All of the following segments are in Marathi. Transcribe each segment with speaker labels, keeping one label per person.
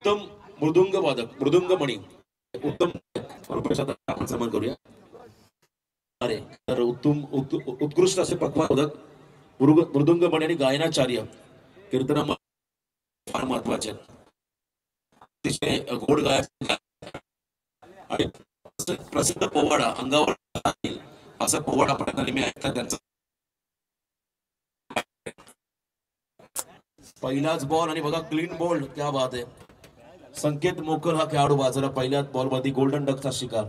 Speaker 1: उत्तम मृदुंग वादक मृदुंगमणी उत्तम आपण सन्मान करूया. अरे तर उत्कृष्ट असे पक्वादक मृदुंगमणी आणि गायनाचार्य कीर्तन फार महत्वाचे. अतिशय गोड गायक आणि प्रसिद्ध पोवाडा अंगावर असा पोवाडा आपण नेहमी ऐकतात त्यांचा. पहिलाच बॉल आणि बघा क्लीन बॉल, क्या बात आहे. संकेत मोकल हा खेळाडू बाजारा पहिल्याच बॉल मध्ये गोल्डन डकचा शिकार.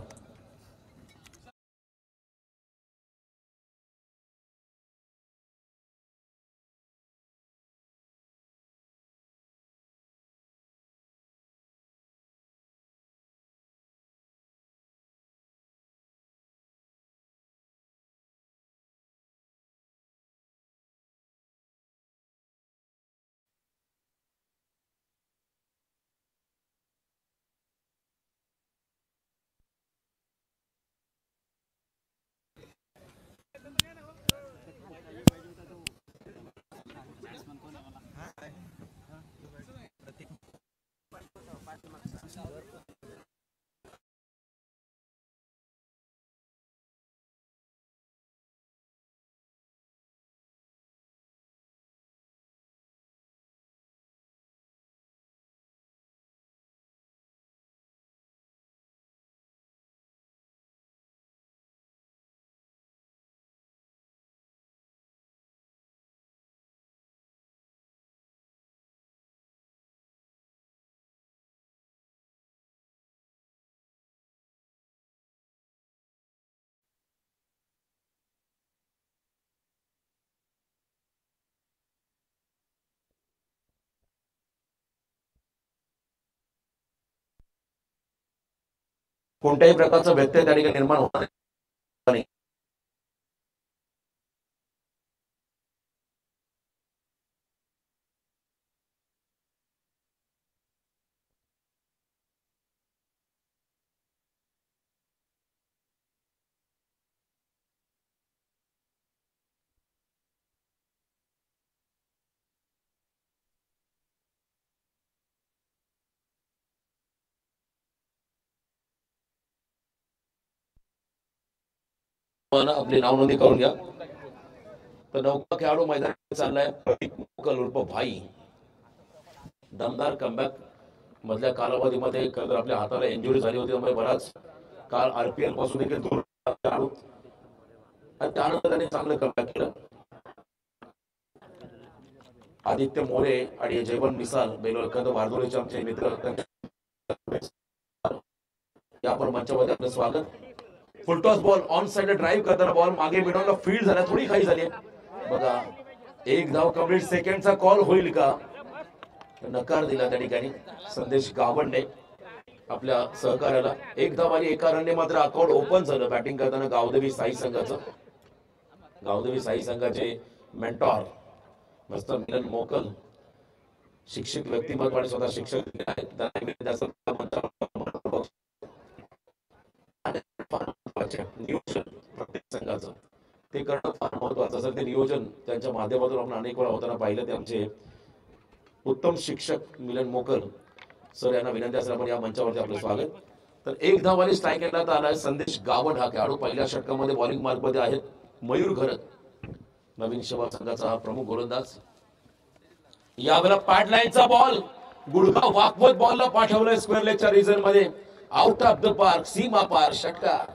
Speaker 1: कोणत्याही प्रकारचा व्यत्यय त्या ठिकाणी निर्माण होणार नाही. आपली नाव नोंदणी करून घ्या. तर नौका खेळाडू मैदानात चाललाय प्रतीक मोकल उर्फ भाई. दमदार कमबॅक मधल्या कालावधीमध्ये आपल्या हाताला इंजुरी झाली होती, त्यामुळे बराच काळ आरपीएल पासून देखील दूर खेळाडू आणि त्यानंतर त्याने चांगलं कमबॅक केलं. आदित्य मोरे आणि जयवंत मिसाल बेलोरकंद वारदोळीचे आमचे मित्र या पण मंचामध्ये आपलं स्वागत. Full toss ball on side drive करताना बॉल मागे मिडॉनला फील्ड झाला, थोडी खाई झाली बघा. एक धाव कम्प्लीट सेकंडचा कॉल होईल का, नकार दिला त्या ठिकाणी संदेश गावंडे आपल्या सहकार्याला. एक धाव आली, एका रनने मात्र अकाउंट ओपन झालं बॅटिंग करताना गावदेवी साई संघाचं. गावदेवी साई संघाचे मेंटॉर मस्त मिलन मोकल शिक्षक व्यक्तिमत्व आणि स्वतः शिक्षक आहेत. नियोजन प्रत्येक संघाचं ते करणं फार महत्वाचं असं ते नियोजन त्यांच्या माध्यमातून आपण अनेक वेळा होताना पाहिलं. ते आमचे उत्तम शिक्षक मिलन मोकल सर यांना विनंती असेल आपण या मंचावरती आपलं स्वागत. तर एक धावाने स्ट्राईक एंडला तर आलाय संदेश गावंड हा खेळाडू. पहिल्या षटकामध्ये बॉलिंग मार्क मध्ये आहेत मयूर घरत नवीन शेवा संघाचा हा प्रमुख गोलंदाज. यावेळेला पॅडलाईनचा बॉल गुडघा वाकवत बॉलला पाठवलाय स्क्वेअर लेगच्या रिजन मध्ये. आउट ऑफ द पार्क, सीमा पार षटकार.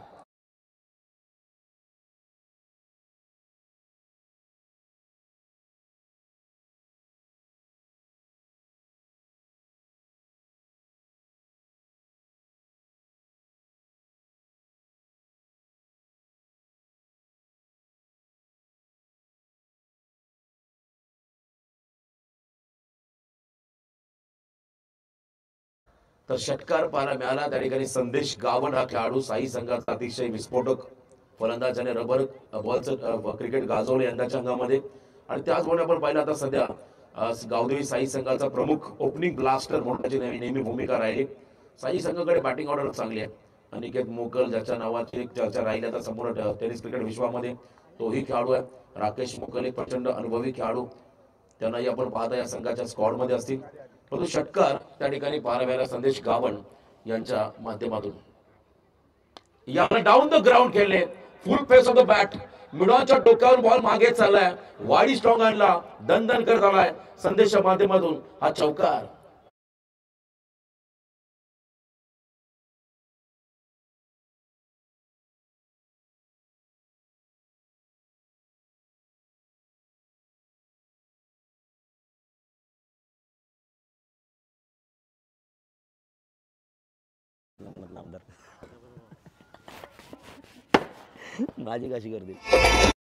Speaker 1: तर षटकार पाहायला मिळाला त्या ठिकाणी संदेश गावंड हा खेळाडू साई संघाचा अतिशय विस्फोटक फलंदाजाने रबर बॉलचं क्रिकेट गाजवलं यंदाच्या अंगामध्ये. आणि त्याचबरोबर आपण पाहिलं आता सध्या गावदेवी साई संघाचा प्रमुख ओपनिंग ब्लास्टर म्हणून त्याची नेहमी भूमिका राहिली. साई संघाकडे बॅटिंग ऑर्डर चांगली आहे. अनिकेत मोकल ज्याच्या नावाची एक चर्चा राहिली आता संपूर्ण टेनिस क्रिकेट विश्वामध्ये तोही खेळाडू आहे. राकेश मोकल एक प्रचंड अनुभवी खेळाडू, त्यांनाही आपण पाहता या संघाच्या स्क्वॉड मध्ये असतील. परंतु षटकार त्या ठिकाणी पाहायला संदेश गावण यांच्या माध्यमातून याला डाऊन द ग्राउंड खेळले, full face of the bat, मिडॉनच्या डोक्यावर बॉल मागे चाललाय, वाडी स्ट्रॉंग आणला, दणदण करत आलाय संदेशच्या माध्यमातून हा चौकार.
Speaker 2: माझी कशी करते.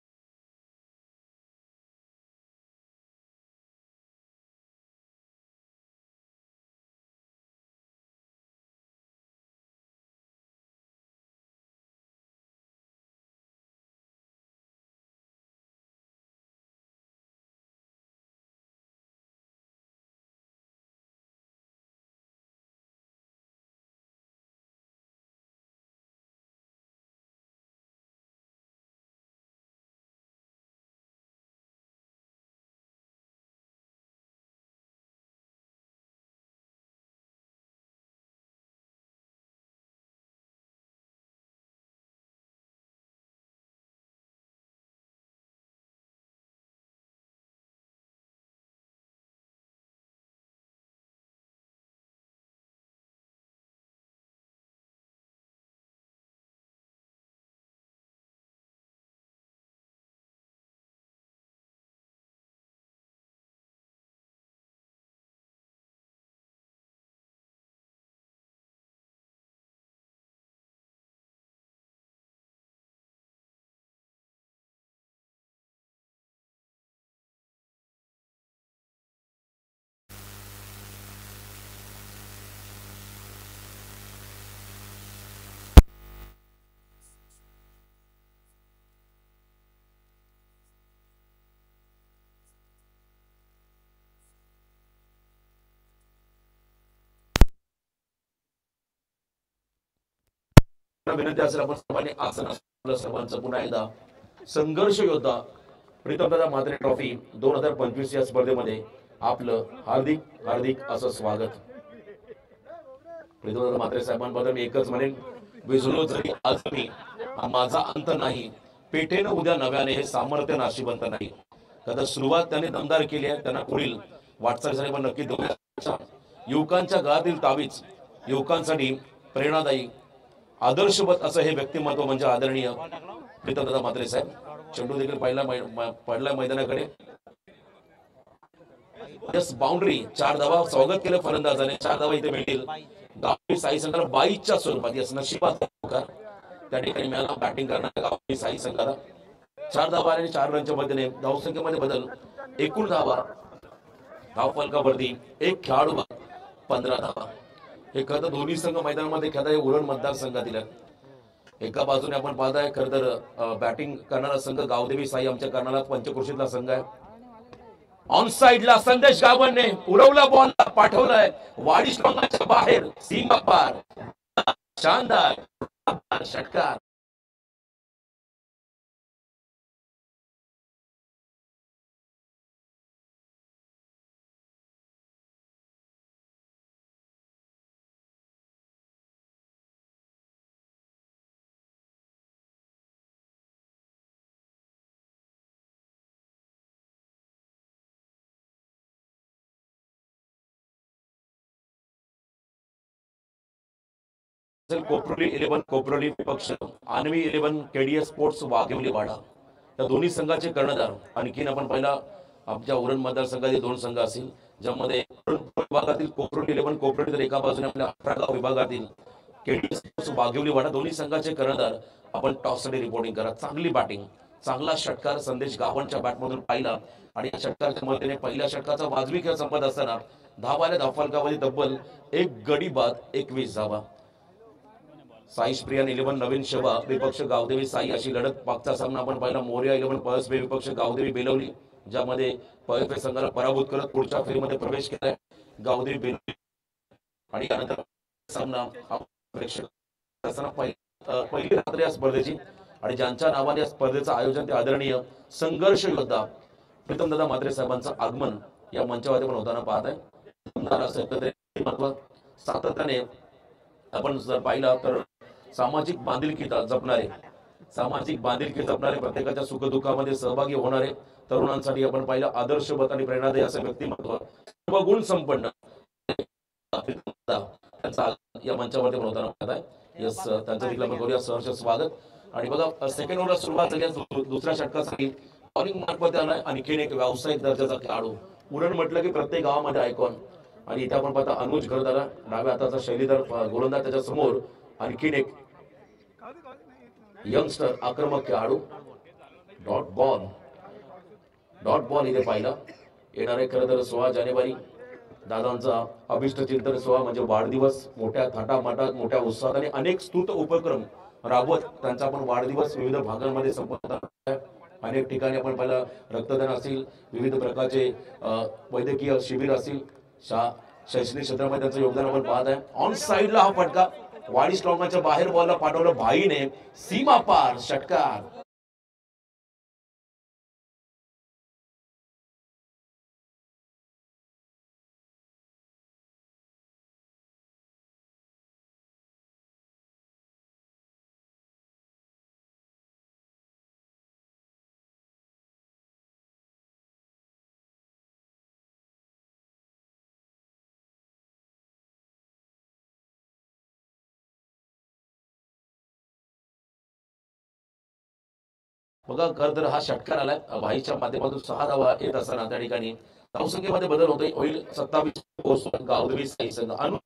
Speaker 1: विनंती असेल आपण सर्वांनी आसन सर्वांचं पुन्हा एकदा संघर्ष योद्धा प्रीतमदादा म्हात्रे ट्रॉफी 2025 या स्पर्धेमध्ये आपलं हार्दिक हार्दिक असं स्वागत. प्रीतमदादा म्हात्रे साहेबांबद्दल मी एकच म्हणेन, विझलो जरी आज मी माझा अंत नाही, पेठेनं उद्या नव्याने हे सामर्थ्य नाशिवंत नाही. आता सुरुवात त्यांनी दमदार केली आहे, त्यांना पुढील वाटचालीसाठी पण नक्की देऊया. युवकांच्या गळ्यातील तावीज, युवकांसाठी प्रेरणादायी आदर्शवत असं हे व्यक्तिमत्व म्हणजे आदरणीय प्रीतमदादा म्हात्रे साहेब. चेंडू देखील पडला मैदानाकडे, बाउंड्री, 4 धावा, स्वागत केलं फलंदाजाने, 4 धावा इथे मिळतील. गावठी साई संघाला 22च्या स्वरूपात यस नशिबात त्या ठिकाणी मिळाला बॅटिंग करणाऱ्या गावठी साई संघाला. 4 धावा आणि 4 रनच्या मध्येने धावसंख्येमध्ये बदल, एकूण धावा धावफलकावरती 1 खेळाडू 15 धावा. हे खरं तर दोन्ही संघ मैदानामध्ये खेळताय उरण मतदारसंघातील. एका बाजूने आपण पाहताय खरं तर बॅटिंग करणारा संघ गावदेवी साई आमच्या कर्नाला पंचक्रोशीतला संघ आहे. ऑन साइडला संदेश गावणने उडवला बॉल, पाठवलाय वाडी स्ट्रॉंगच्या बाहेर, सीमा पार, शानदार षटकार. कोपरोली 11 कोपरोली विपक्ष, आनवी 11 केडीएस स्पोर्ट्स वाघेवली वाडा, या दोन्ही संघाचे कर्णधार. आणखीन आपण पहिला आमच्या उरण मतदारसंघाचे 2 संघ असतील, ज्यामध्ये विभागातील कोपरोली 11 कोपरोली, तर एका बाजूने आपल्या 18 विभागातील केडीएस स्पोर्ट्स वाघेवली वाडा, दोन्ही संघाचे कर्णधार. आपण टॉससाठी रिपोर्टिंग करा. चांगली बॅटिंग, चांगला षटकार संदेश गावणच्या बॅटमधून पाहिला आणि या षटकाच्या मदतीने पहिल्या षटकाचा वाजवी खेळ संपत असताना धावाल्या धावफलकावरील तब्बल 1 गडी बाद 21 धावा. साई प्रियान 11 नवीन शबा विपक्ष गावदेवी साई अशी लढत. मागचा सामना आपण पाहिला मोर्या 11 पळसबे विपक्ष गावदेवी बेलवली, ज्यामध्ये पळसबे संघाला पराभूत करत पुढच्या फेरीमध्ये प्रवेश केलाय गावदेवी बेलवली. आणि त्यानंतर सामना पहिली रात्र या स्पर्धेची, आणि ज्यांच्या नावाने या स्पर्धेचं आयोजन ते आदरणीय संघर्ष योद्धा प्रीतमदादा म्हात्रे साहेबांचं आगमन या मंचावरती पण होताना पाहत आहे. असेल तर ते महत्व सातत्याने आपण जर पाहिलं तर सामाजिक बांधिलकी जपणारे प्रत्येकाच्या सुखदुःखामध्ये सहभागी होणारे तरुणांसाठी आपण पाहिलं आदर्शवत आणि प्रेरणादायी असं व्यक्तिमत्व सर्व गुण संपन्न त्यांचा या मंचावरती पण होताना पाहत आहे. यस, त्यांचं देखील आपण करूया सहर्ष स्वागत. आणि बघा सेकंड ओव्हरला सुरुवात झाली दुसऱ्या षटकासाठी बॉलिंग मार्कमध्ये आलाय आणखीन एक व्यावसायिक दर्जाचा खेळाडू. उरण म्हटलं की प्रत्येक गावामध्ये आयकॉन. आणि इथे आपण पाहता अनुज घरदारा डाव्या हाताचा शैलीधर गोलंदाज, त्याच्या समोर आणखीन एक यंगस्टर आक्रमक खेळाडू. डॉट बॉल इथे पाहिला येणार आहे. खरं तर 16 जानेवारी दादांचा अभिष्ट चिंतन सोहळा म्हणजे वाढदिवस मोठ्या थाटामाटात मोठ्या उत्साहात आणि अनेक स्तुत उपक्रम राबवत त्यांचा आपण वाढदिवस विविध भागांमध्ये संपन्न. अनेक ठिकाणी आपण पाहिलं रक्तदान असेल, विविध प्रकारचे वैद्यकीय शिबिर असेल, शैक्षणिक क्षेत्रामध्ये त्यांचं योगदान आपण पाहत आहे. ऑन साइडला हा फटका वाडी स्ट्रॉंगच्या बाहेर बॉलला पाठवलं भाईने, सीमा पार षटकार. बघा खर तर हा षटकार आलाय भाईच्या माध्यमातून 6 धावा येत असताना त्या ठिकाणी धावसंख्येमध्ये बदल होतोय. होईल 27 गावदेवी साई संघ.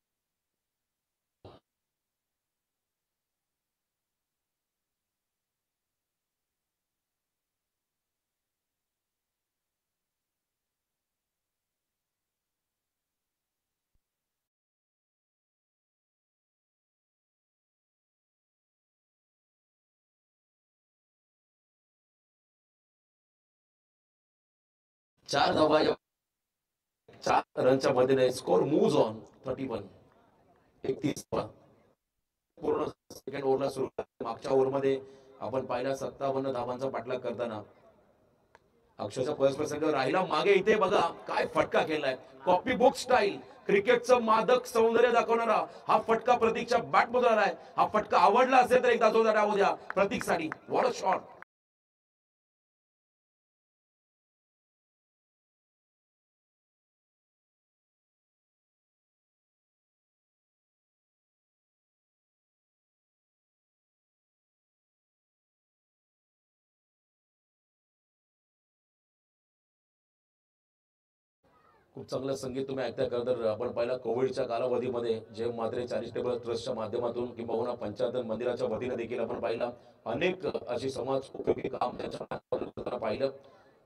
Speaker 1: चार धावा 4 रनच्या मध्येने स्कोर मूव्ज ऑन 31. 31 पूर्ण सेकंड ओव्हरला सुरू. मागच्या ओव्हरमध्ये आपण पाहिला 57 धावांचा पाठलाग करताना अक्षरशः परस्पर संघ राहिला मागे. इथे बघा काय फटका केलाय, कॉपी बुक स्टाईल क्रिकेटचं मादक सौंदर्य दाखवणारा हा फटका प्रतीकच्या बॅट मधून आलाय. हा फटका आवडला असेल तर एकदा जोरदार टाळ्या द्या प्रतीकसाठी. What a shot. खूप चांगलं संगीत तुम्ही ऐकताय. खरं तर आपण पाहिला कोविडच्या कालावधीमध्ये जय मात्रे चॅरिटेबल ट्रस्टच्या माध्यमातून किंवा पंचायत मंदिराच्या वतीने देखील आपण पाहिला अनेक अशी समाज उपयोगी काम त्यांच्या पाहिलं,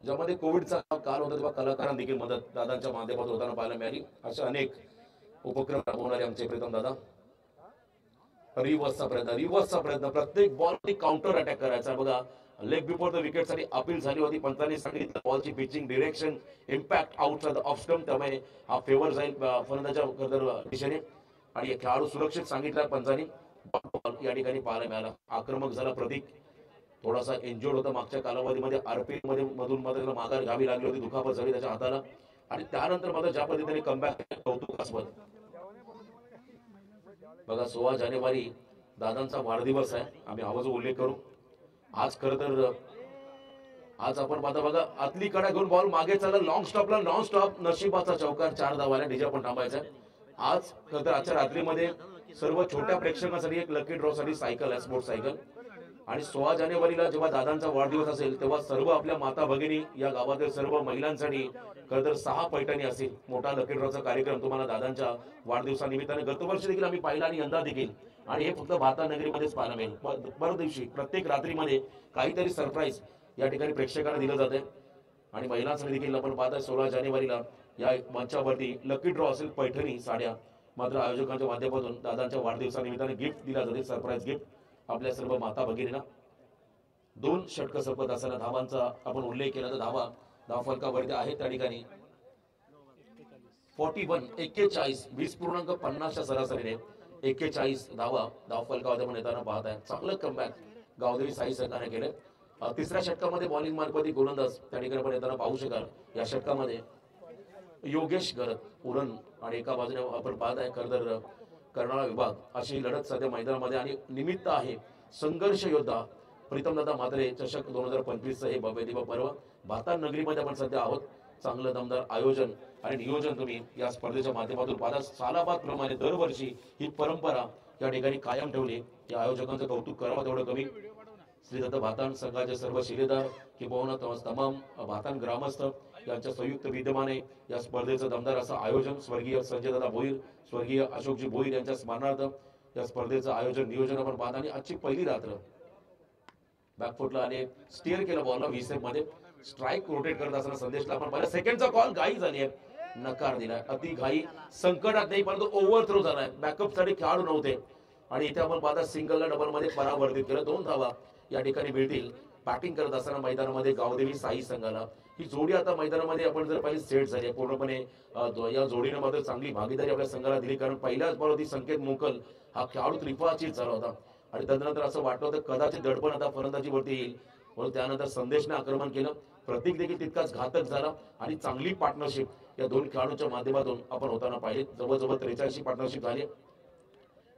Speaker 1: ज्यामध्ये कोविडचा काल होता तेव्हा कलाकारांना देखील मदत दादांच्या माध्यमातून होताना पाहायला मिळाली. असे अनेक उपक्रम राबवणारे आमचे प्रीतम दादा. रिव्हर्सचा प्रयत्न प्रत्येक बॉल काउंटर अटॅक करायचा. बघा लेग बिफोर द विकेट साठी अपील झाली होती, पंचांनी सांगितलं बॉलची pitching direction impact out of stump, त्यामुळे हा फेवर जाईल फलंदाजाच्या दिशेने आणि खेळाडू सुरक्षित सांगितला पंचांनी. या ठिकाणी पाहायला मिळाला. आक्रमक झाला प्रतीक, थोडासा एन्जॉर्ड होता मागच्या कालावधीमध्ये आरपीएल मध्ये मधून त्याला माघार घ्यावी लागली होती, दुखापत झाली त्याच्या हाताला आणि त्यानंतर मात्र ज्या पद्धतीने कमबॅक कौतुकास्पद. बघा 16 जानेवारी दादांचा वाढदिवस आहे, आम्ही आवाज उल्लेख करू. आज खरं तर आज आपण पाहता बघा आतली कडा घेऊन बॉल मागे चालला लॉंग स्टॉपला, नॉन स्टॉप नशिबाचा चौकार 4 धावाला डीजे पण थांबायचा. आज खरं तर आजच्या रात्रीमध्ये सर्व छोट्या प्रेक्षकांसाठी एक लकी ड्रॉ साठी सायकल आहे, स्पोर्ट्स सायकल. आणि 16 जानेवारीला जेव्हा दादांचा वाढदिवस असेल तेव्हा सर्व आपल्या माता भगिनी या गावातील सर्व महिलांसाठी खरं तर 6 पैठणी असेल मोठा लकी ड्रॉचा कार्यक्रम तुम्हाला दादांच्या वाढदिवसानिमित्ताने गतवर्षी देखील आम्ही पाहिला आणि यंदा देखील. आणि हे फक्त भातानगरीमध्येच पाहायला मिळेल. पर दिवशी प्रत्येक रात्रीमध्ये काहीतरी सरप्राईज या ठिकाणी प्रेक्षकांना दिलं जाते. आणि महिलांसाठी देखील आपण पाहताय 16 जानेवारीला या मंचावरती लकी ड्रॉ असेल पैठणी साड्या. मात्र आयोजकांच्या माध्यमातून दादांच्या वाढदिवसानिमित्ताने गिफ्ट दिला जाते, सरप्राईज गिफ्ट आपल्या सर्व माता भगिनींना. 2 षटक संपत असताना धावांचा आपण उल्लेख केला तर धाव फलकावरती आहे त्या ठिकाणी 41 20.50च्या सरासरीने 41 धावा धाव फलकावर आपण येताना पाहत आहे. चांगलं कमबॅक गावदेवी साई संघाने केले. तिसऱ्या षटकामध्ये बॉलिंग मार्फत गोलंदाज त्या ठिकाणी आपण येताना पाहू शकाल. या षटकामध्ये योगेश गरत उरण आणि एका बाजूने आपण पाहत आहे कर्दर कर्नाळा विभाग अशी लढत सध्या मैदानामध्ये आणि निमित्त आहे संघर्ष योद्धा प्रीतमदादा म्हात्रे चषक 2025 हे भव्यदिव्य पर्व भातान नगरीमध्ये आपण सध्या आहोत. चांगलं दमदार आयोजन आणि नियोजन तुम्ही या स्पर्धेच्या माध्यमातून पाहता. सालाबाद प्रमाणे दरवर्षी ही परंपरा या ठिकाणी कायम ठेवली. या आयोजकांचं कौतुक करावं तेवढं कमी. श्री दत्त भातान संघाचे सर्व शिलेदार किंवा तमाम भातान ग्रामस्थ यांच्या संयुक्त विद्यमाने या स्पर्धेचं दमदार असं आयोजन स्वर्गीय संजयदादा भोईर स्वर्गीय अशोकजी भोईर यांच्या स्मरणार्थ या स्पर्धेचं आयोजन नियोजन आपण पाहता. आणि आजची पहिली रात्र बॅकफुटला आणि स्टिअर केला बॉलला व्हीसेप मध्ये स्ट्राईक रोटेट करत असताना संदेशला आपण पहिल्या सेकंडचा कॉल घाई झाली आहे नकार दिलाय. अति घाई संकटात नाही परंतु ओव्हर थ्रो झालाय. बॅकअप साठी खेळाडू नव्हते आणि इथे आपण पाहता सिंगलला डबल मध्ये परावर्तित केलं. 2 धावा या ठिकाणी मिळतील. बॅटिंग करत असताना मैदानामध्ये गावदेवी साई संघाला ही जोडी आता मैदानामध्ये आपण जर पाहिजे सेट झाली पूर्णपणे. या जोडीने मात्र चांगली भागीदारी आपल्या संघाला दिली कारण पहिल्याच बॉलवरती संकेत मोकल हा खेळाडू त्रिफळाचीत झाला होता आणि त्यानंतर असं वाटलं होतं कदाचित दडपण आता फलंदाजीवरती येईल. म्हणून त्यानंतर संदेशने आक्रमण केलं. प्रतीक देखील तितकाच घातक झाला आणि चांगली पार्टनरशिप या 2 खेळाडूंच्या माध्यमातून आपण होताना पाहिले. जवळजवळ 43 पार्टनरशिप झाली.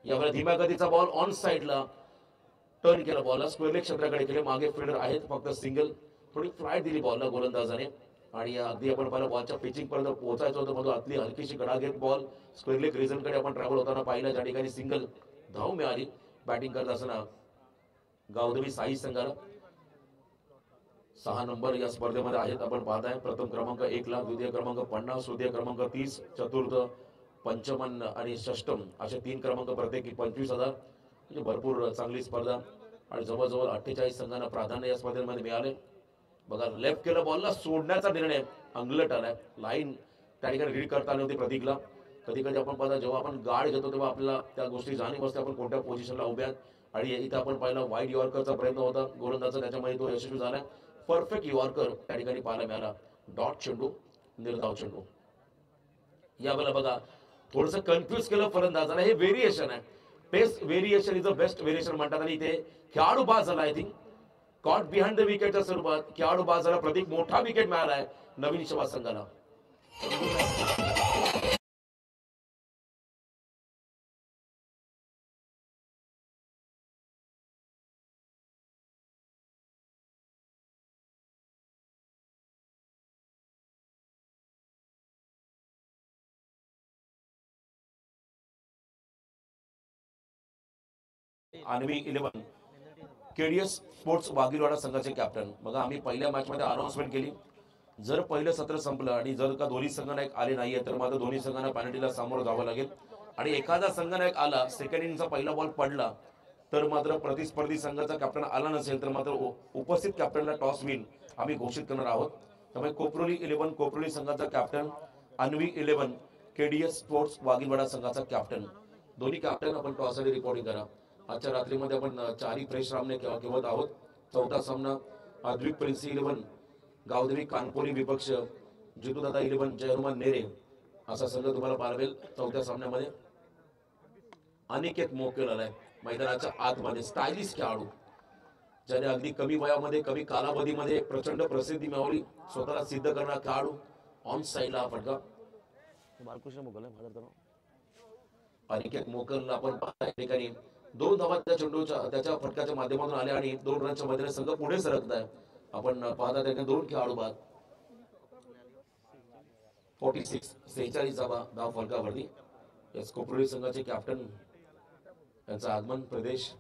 Speaker 1: यावेळी धीम्या गतीचा बॉल ऑन साइडला टर्न केला. बॉलला स्क्वेअर लेग क्षेत्राकडे केले. मागे फिल्डर आहेत फक्त सिंगल थोडी फ्लाईट दिली बॉलला गोलंदाजाने आणि अगदी आपण पहिला बॉलच्या पिचिंग पर्यंत पोहोचायचं होतं मधून आतली हलकीशी गडा घेत बॉल स्क्वेअर लेग रिजनकडे आपण ट्रॅव्हल होताना पाहिला. ज्या ठिकाणी सिंगल धाव मिळाली. बॅटिंग करत असताना गावदेवी साई संघाला 6 नंबर या स्पर्धेमध्ये आहेत आपण पाहताय. प्रथम क्रमांक 1 लाख, द्वितीय क्रमांक 50, तृतीय क्रमांक 30, चतुर्थ पंचमन आणि षष्टम असे 3 क्रमांक प्रत्येकी 25,000. म्हणजे भरपूर चांगली स्पर्धा आणि जवळजवळ 48 संघांना प्राधान्य या स्पर्धेमध्ये मिळाले. बघा लेफ्ट केलं बॉलला सोडण्याचा निर्णय अंगलट आलाय. लाईन त्या ठिकाणी रीड करता आली होती प्रतीकला. कधी कधी आपण पाहता जेव्हा आपण गाड घेतो तेव्हा आपल्याला त्या गोष्टी जाणीव असते आपण कोणत्या पोझिशनला उभ्या आणि इथं आपण पाहिला वाईड यॉर्करचा प्रयत्न होता गोलंदाजा त्याच्यामध्ये तो यशस्वी झाला. परफेक्ट यॉर्कर त्या ठिकाणी पाहायला मिळाला. डॉट चेंडू निर्धाव चेंडू. यावेळेला बघा थोडंसं कन्फ्युज केलं फलंदाजाला. हे व्हेरिएशन आहे. Pace variation is the best variation म्हणतात आणि इथे खेळाडू बाद झाला. I think caught behind the विकेटच्या स्वरूपात खेळाडू बाद झाला. प्रतीक मोठा विकेट मिळालाय नवीन शिवा संघाला. अन्वी 11 केडीएस स्पोर्ट्स वाघिलवाडा संघाचे कॅप्टन. बघा आम्ही पहिल्या मॅच मध्ये अनाउन्समेंट केली जर पहिलं सत्र संपलं आणि जर का दोन्ही संघनायक आले नाहीये तर मात्र दोन्ही संघांना पेनल्टीला सामोरं जावं लागेल आणि एखादा संघनायक आला सेकंड इनिंगचा पहिला बॉल पडला तर मात्र प्रतिस्पर्धी संघाचा कॅप्टन आला नसेल तर मात्र उपस्थित कॅप्टनला टॉस विन आम्ही घोषित करणार आहोत. त्यामुळे कोपरोली 11 कोपरोली संघाचा कॅप्टन, अन्वी 11 केडीएस स्पोर्ट्स वाघिलवाडा संघाचा कॅप्टन. दोन्ही कॅप्टन आपण टॉससाठी रिपोर्टिंग करा. आजच्या रात्रीमध्ये आपण 4 फ्रेश रामने खेळत आहोत. चौथा सामना अद्विक प्रिन्सी 11 गावदेवी कानपोली विपक्ष जितूदादा 11 जयहनुमान नेरे असा संघ तुम्हाला पाहावेल. चौथ्या सामन्यामध्ये अनिकेत मोकेल आलाय मैदानाच्या आतमध्ये. स्टायलिश खेळाडू ज्याने अगदी कमी वयामध्ये कमी कालावधीमध्ये प्रचंड प्रसिद्धी मिळवली. स्वतःला सिद्ध करणारा खेळाडू. ऑन साईडला हा फटका बालकृष्ण मोकल आहे. अनिकेत मोकलला आपण पाहता या ठिकाणी 2 धावा त्या चेंडूच्या त्याच्या फटक्याच्या माध्यमातून आल्या आणि 2 रनच्या मधील संघ पुढे सरकत आहे. आपण पाहता त्या 2 खेळाडू बाद. 46 धाव फलकावरती. एस कोपरोली संघाचे कॅप्टन यांचं आगमन प्रदेश.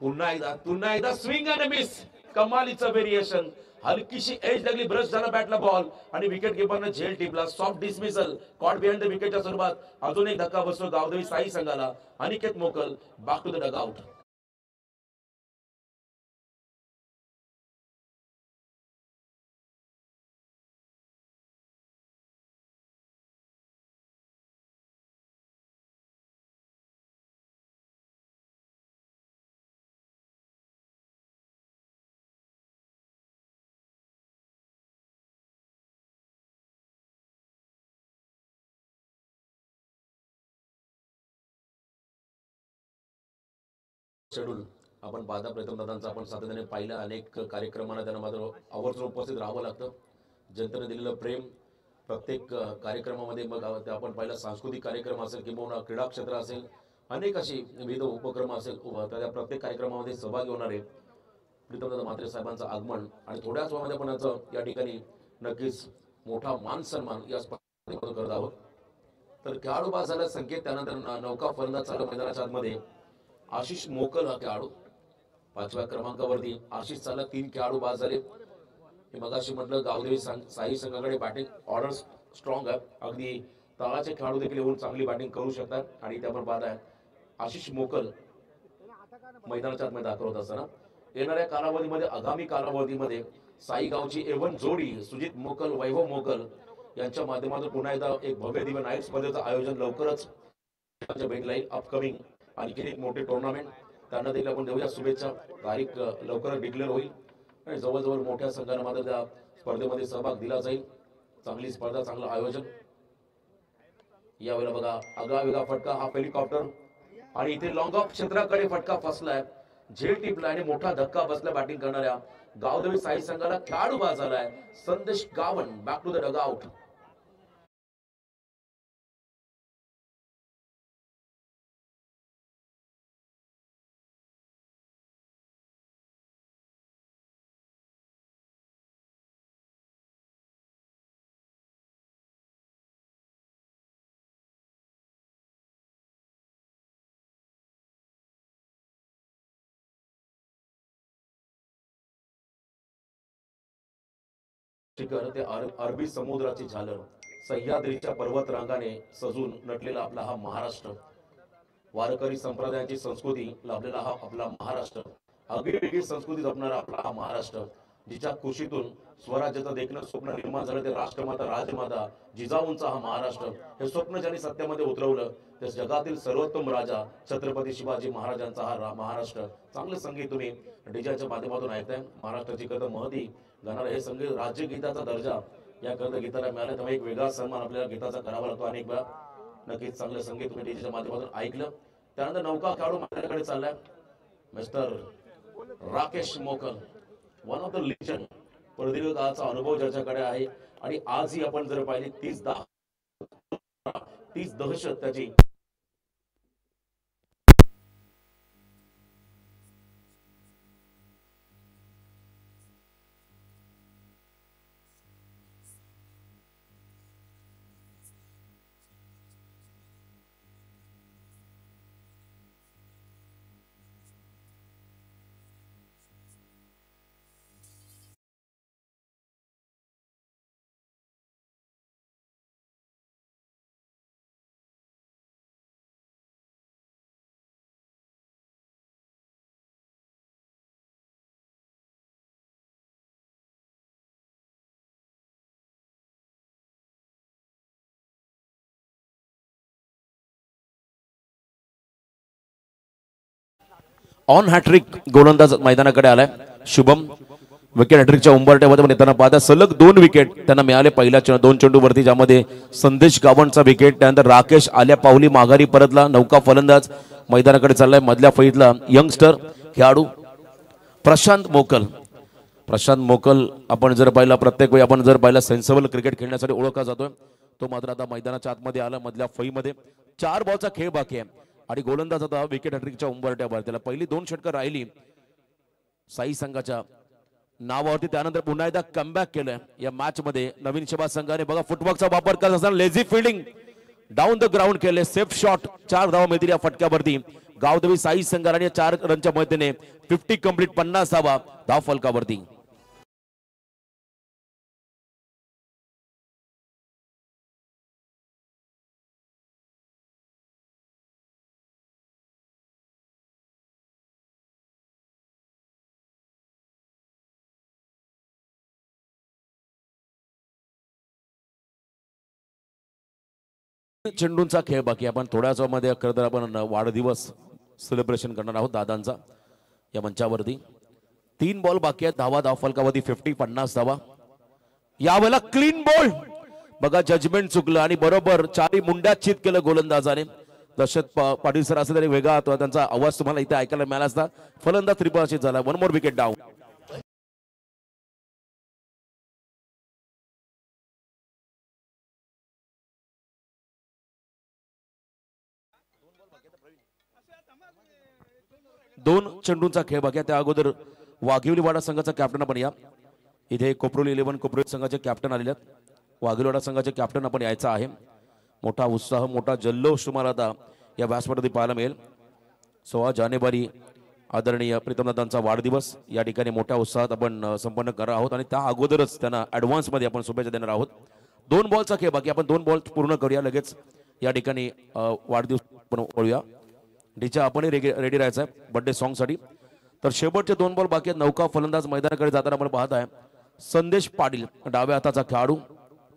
Speaker 1: पुन्हा एकदा स्विंग आणि मिस. कमालीचं व्हेरिएशन. हलकीशी एज लागली ब्रश झाला बॅटला बॉल आणि विकेट किपरने झेल टिपला. Soft dismissal caught behind the विकेटच्या स्वरूपात. अजून एक धक्का बसतो गावदेवी साई संघाला. Aniket Mokal back to the dugout. Schedule आपण पाहता प्रीतमदादांचा आपण सातत्याने पाहिलं. अनेक कार्यक्रमांना त्यांना मात्र आवर्जून उपस्थित राहावं लागतं. जनतेने दिलेलं प्रेम प्रत्येक कार्यक्रमामध्ये मग आपण पाहिलं सांस्कृतिक कार्यक्रम असेल किंवा क्रीडा क्षेत्र असेल, अनेक अशी विविध उपक्रम असेल, त्या प्रत्येक कार्यक्रमामध्ये सहभागी होणारे प्रीतमदादा म्हात्रे साहेबांचं आगमन आणि थोड्याच वेळामध्ये आपण याचं या ठिकाणी नक्कीच मोठा मान सन्मान या स्पर्धेमध्ये करत आहोत. तर खेळाडू बाद झाला संकेत, त्यानंतर नौका फलंदाज चालू मैदानाच्या आतमध्ये आशिष मोकल हा खेळाडू 5व्या क्रमांकावरती. आशिष चालक 3 खेळाडू बाद झाले. मी मगाशी म्हटलं गावदेवी साई संघाकडे बॅटिंग ऑर्डर स्ट्रॉंग आहे, अगदी तळाचे खेळाडू देखील येऊन चांगली बॅटिंग करू शकतात आणि त्यावर बाद आहे आशिष मोकल मैदानाच्या आतमध्ये दाखल होत असताना. येणाऱ्या कालावधीमध्ये आगामी कालावधीमध्ये साई गावची एवन जोडी सुजित मोकल वैभव मोकल यांच्या माध्यमातून पुन्हा एकदा एक भव्य दिव्य नाईट स्पर्धेचं आयोजन लवकरच भेट राहील. अपकमिंग आणखी एक मोठे टुर्नामेंट त्यांना देखील आपण देऊया शुभेच्छा. तारीख लवकरच डिक्लेअर होईल आणि जवळजवळ मोठ्या संघांना मात्र त्या स्पर्धेमध्ये सहभाग दिला जाईल. चांगली स्पर्धा, चांगलं आयोजन. यावेळेला बघा आगळावेगळा फटका, हा हेलिकॉप्टर आणि इथे लॉंग ऑफ क्षेत्राकडे फटका फसलाय, झेल टिपला आणि मोठा धक्का बसला बॅटिंग करणाऱ्या गावदेवी साई संघाला. खेळाडू बाद झालाय Sandesh Gawan. Back to the dugout. Shikhar ते अरबी समुद्राची झालर, सह्याद्रीच्या पर्वतरांगाने सजून नटलेला आपला हा महाराष्ट्र, वारकरी संप्रदायाची संस्कृती लाभलेला हा आपला महाराष्ट्र, आगळीवेगळी संस्कृती जपणारा आपला हा महाराष्ट्र, जिच्या कुशीतून स्वराज्याचं देखणं स्वप्न निर्माण झालं ते राष्ट्रमाता राजमाता जिजाऊंचा हा महाराष्ट्र. हे स्वप्न ज्यांनी सत्यामध्ये उतरवलं ते जगातील सर्वोत्तम राजा छत्रपती शिवाजी महाराजांचा हा महाराष्ट्र. चांगलं संगीत तुम्ही डीजेच्या माध्यमातून ऐकताय. महाराष्ट्राची कदम महती गाणारं हे संगीत राज्यगीताचा दर्जा या करता गीताला मिळाला, त्यामुळे एक वेगळा सन्मान आपल्याला गीताचा करावा लागतो. अनेक वेळा नक्कीच चांगलं संगीत तुम्ही डीजेच्या माध्यमातून ऐकलं. त्यानंतर नौका खेळाडू माझ्याकडे चाललाय मिस्टर राकेश मोकल, वन ऑफ द लिजंड. प्रदीर्घ काळाचा अनुभव ज्याच्याकडे आहे आणि आजही आपण जर पाहिली तीच दहशत त्याची. ऑन हॅट्रिक गोलंदाज मैदानाकडे आलाय शुभम. विकेट हॅट्रिकच्या उंबरट्यामध्ये येताना पाहता सलग 2 विकेट त्यांना मिळाले पहिल्या 2 चेंडूवरती, ज्यामध्ये संदेश गावणचा विकेट. त्यानंतर राकेश आल्या पावली माघारी परतला. नौका फलंदाज मैदानाकडे चाललाय मधल्या फळीतला यंगस्टर खेळाडू प्रशांत मोकल. प्रशांत मोकल आपण जर पाहिला प्रत्येक वेळी आपण जर पाहिला सेन्सिबल क्रिकेट खेळण्यासाठी ओळखला जातोय. तो मात्र आता मैदानाच्या आतमध्ये आला मधल्या फळीमध्ये. 4 बॉलचा खेळ बाकी आहे आणि गोलंदाज आता विकेट हॅट्रिकच्या उंबरट्यावर. त्याला पहिली 2 षटकं राहिली साई संघाच्या नावावरती. त्यानंतर पुन्हा एकदा कमबॅक केलंय या मॅच मध्ये नवीन शहबाज संघाने. बघा फुटवर्कचा वापर करत असताना lazy fielding down the ground केले, सेफ शॉट. 4 धावा मिळतील या फटक्यावरती. गावदेवी साई संघाने 4 रनच्या मदतीने 50 कंप्लीट, 50 धावा धाव फलकावरती. चेंडूंचा खेळ बाकी. आपण थोड्याच वेळामध्ये खरं तर आपण वाढदिवस सेलिब्रेशन करणार आहोत दादांचा या मंचावरती. 3 बॉल बाकी आहेत. धाव फलकावरती 50, 50 धावा. यावेळेला क्लीन बॉल. बघा जजमेंट चुकलं आणि बरोबर 4 मुंड्यात चित केलं गोलंदाजाने. दशरथ पाटील सर असे तरी वेगळा त्यांचा आवाज तुम्हाला इथे ऐकायला मिळाला असता. फलंदाज त्रिपाशीत झाला. 1 मोर विकेट डाऊन. दोन चेंडूंचा खेळ बाकी आहे. त्या अगोदर वाघिवलीवाडा संघाचा कॅप्टन आपण या. इथे कोपरोली 11 कोपरोली संघाचे कॅप्टन आलेले आहेत. वाघिवलीवाडा संघाचे कॅप्टन आपण यायचं आहे. मोठा उत्साह मोठा जल्लोष तुम्हाला आता या व्यासपीठावरती पाहायला मिळेल. 16 जानेवारी आदरणीय प्रीतमदादांचा वाढदिवस या ठिकाणी मोठ्या उत्साहात आपण संपन्न करणार आहोत आणि त्या अगोदरच त्यांना ॲडव्हान्समध्ये आपण शुभेच्छा देणार आहोत. 2 बॉलचा खेळ बाकी आपण 2 बॉल पूर्ण करूया लगेच या ठिकाणी वाढदिवस आपण करूया. डीजे आपण रेडी राहायचं आहे बर्थडे सॉंगसाठी. तर शेवटचे 2 बॉल बाकी आहेत. नौका फलंदाज मैदानाकडे जाताना आपण पाहत आहे. संदेश पाटील डाव्या हाताचा खेळाडू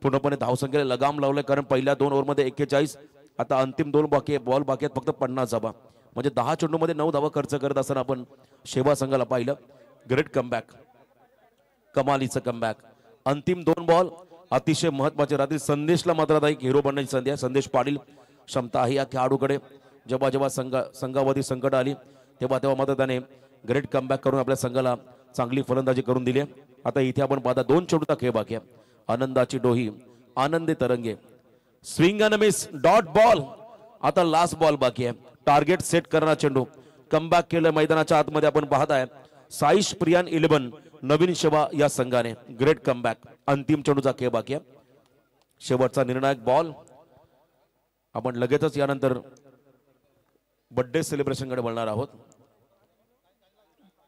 Speaker 1: पूर्णपणे धावसंख्येला लगाम लावलाय कारण पहिल्या 2 ओव्हरमध्ये 41. आता अंतिम 2 बॉल बाकी आहेत फक्त 50 धावा म्हणजे 10 चेंडूमध्ये 9 धावा खर्च करत असताना आपण शेवा संघाला पाहिलं. ग्रेट कमबॅक कमालीचं कमबॅक. अंतिम 2 बॉल अतिशय महत्वाचे राहतील. संदेशला मात्र आता एक हिरो बनण्याची संधी आहे. संदेश पाटील क्षमता आहे या खेळाडूकडे. जेव्हा जेव्हा संघावरती संकट आली तेव्हा मात्र त्याने ग्रेट कमबॅक करून आपल्या संघाला चांगली फलंदाजी करून दिली. आता इथे आपण पाहता 2 चेंडूचा खेळ बाकी आहे. आनंदाची डोही आनंदी तरंगे swing and miss dot ball. आता लास्ट बॉल बाकी आहे. टार्गेट सेट करणारा चेंडू कमबॅक केलं मैदानाच्या आतमध्ये आपण पाहताय. साईश प्रियान 11 नवीन शेवा या संघाने ग्रेट कमबॅक. अंतिम चेंडूचा खेळ बाकी आहे. शेवटचा निर्णायक बॉल. आपण लगेचच यानंतर बर्थडे सेलिब्रेशनकडे वळणार आहोत.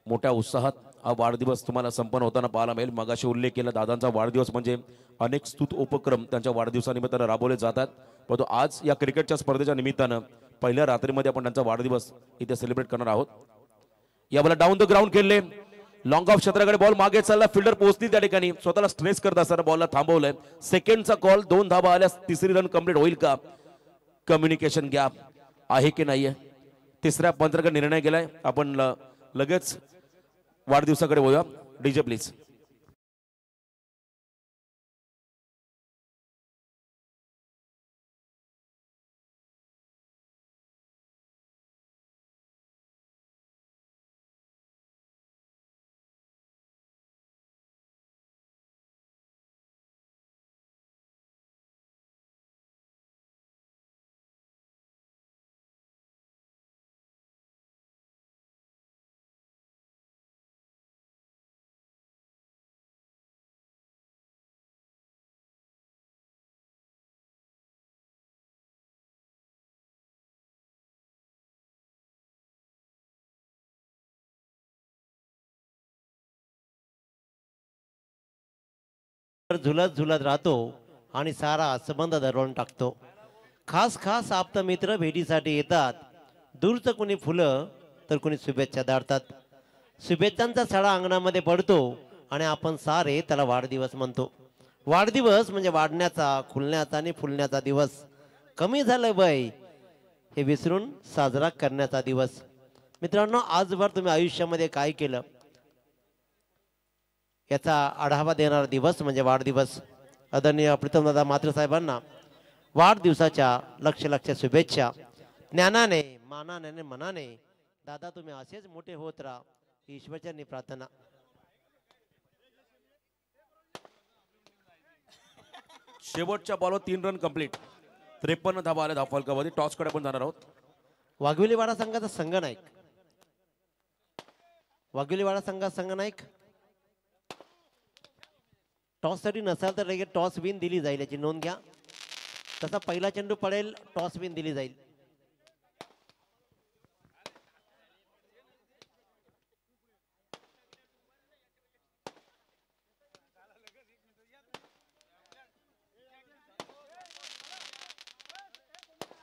Speaker 1: मोठ्या उत्साहात हा वाढदिवस तुम्हाला संपन्न होताना पाहायला मिळेल. मगाशी उल्लेख केला दादांचा वाढदिवस म्हणजे अनेक स्तुत उपक्रम त्यांच्या वाढदिवसानिमित्तानं राबवले जातात. परंतु आज या क्रिकेटच्या स्पर्धेच्या निमित्तानं पहिल्या रात्रीमध्ये आपण त्यांचा वाढदिवस इथे सेलिब्रेट करणार आहोत. यावेळेला डाऊन द ग्राउंड खेळले. लॉंग ऑफ क्षेत्राकडे बॉल मागे चालला. फिल्डर पोहोचतील त्या ठिकाणी स्वतःला स्ट्रेस करत असताना बॉलला थांबवलंय. सेकंडचा कॉल 2 धावा आल्यास 3री रन कंप्लीट होईल का? कम्युनिकेशन गॅप आहे की नाहीये? 3ऱ्या पंचाकडे निर्णय केलाय. आपण लगेच वाढदिवसाकडे वळूया. DJ please.
Speaker 2: झुलत झुलत राहतो आणि सारा संबंध दरवून टाकतो. खास खास आप्त मित्र भेटीसाठी येतात. दूरचं कोणी फुलं तर कोणी शुभेच्छा धाडतात. शुभेच्छांचा सडा अंगणामध्ये पडतो आणि आपण सारे त्याला वाढदिवस म्हणतो. वाढदिवस म्हणजे वाढण्याचा खुलण्याचा आणि फुलण्याचा दिवस. कमी झालं वय हे विसरून साजरा करण्याचा दिवस. मित्रांनो, आजभर तुम्ही आयुष्यामध्ये काय केलं याचा आढावा देणारा दिवस म्हणजे वाढदिवस. आदरणीय प्रीतमदादा म्हात्रे साहेबांना वाढदिवसाच्या लक्ष शुभेच्छा. ज्ञानाने मानाने आणि मनाने दादा तुम्ही असेच मोठे होत राहा ईश्वरचरणी प्रार्थना.
Speaker 1: शेवटच्या बॉलवर 3 रन कंप्लीट. 53 धावा आल्या धावफलकावरती. टॉसकडे आपण जाणार आहोत.
Speaker 2: वाघविलीवाडा संघाचा संघनायक. वाघविलीवाडा संघाचा संघनायक टॉस साठी नसाल तर लगेच टॉस विन दिली जाईल याची नोंद घ्या. तसा पहिला चेंडू पडेल टॉस विन दिली जाईल.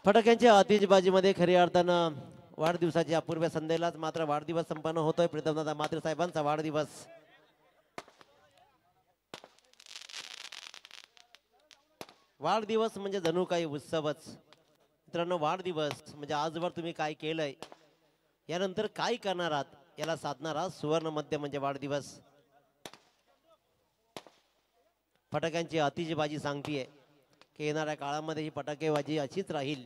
Speaker 2: फटाक्यांच्या आतिषबाजीमध्ये खऱ्या अर्थानं वाढदिवसाच्या अपूर्व संध्येलाच मात्र वाढदिवस संपन्न होतोय. प्रीतमदादा म्हात्रे साहेबांचा वाढदिवस. वाढदिवस म्हणजे जणू काही उत्सवच. मित्रांनो, वाढदिवस म्हणजे आजवर तुम्ही काय केलंय यानंतर काय करणार आहात याला साधणारा सुवर्ण मध्य म्हणजे वाढदिवस. फटाक्यांची आतिषबाजी सांगतीये की येणाऱ्या काळामध्ये ही फटाकेबाजी अशीच राहील.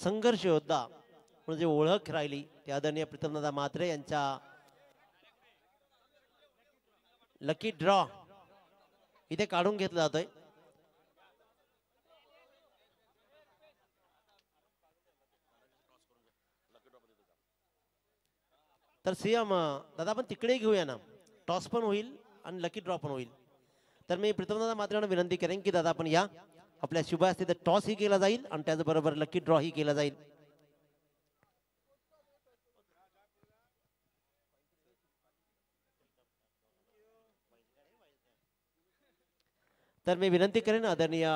Speaker 2: संघर्ष योद्धा म्हणजे ओळख राहिली ते आदरणीय प्रीतमदादा म्हात्रे यांच्या लकी ड्रॉ इथे काढून घेतला जातोय. तर सीएम दादा आपण तिकडे घेऊया ना, टॉस पण होईल आणि लकी ड्रॉ पण होईल. तर मी प्रीतमदादा म्हात्रेंना विनंती करेन की दादा आपण या, आपल्या शुभ हस्ते तर टॉस ही केला जाईल आणि त्याचबरोबर लकी ड्रॉ ही केला जाईल. तर मी विनंती करेन आदरणीय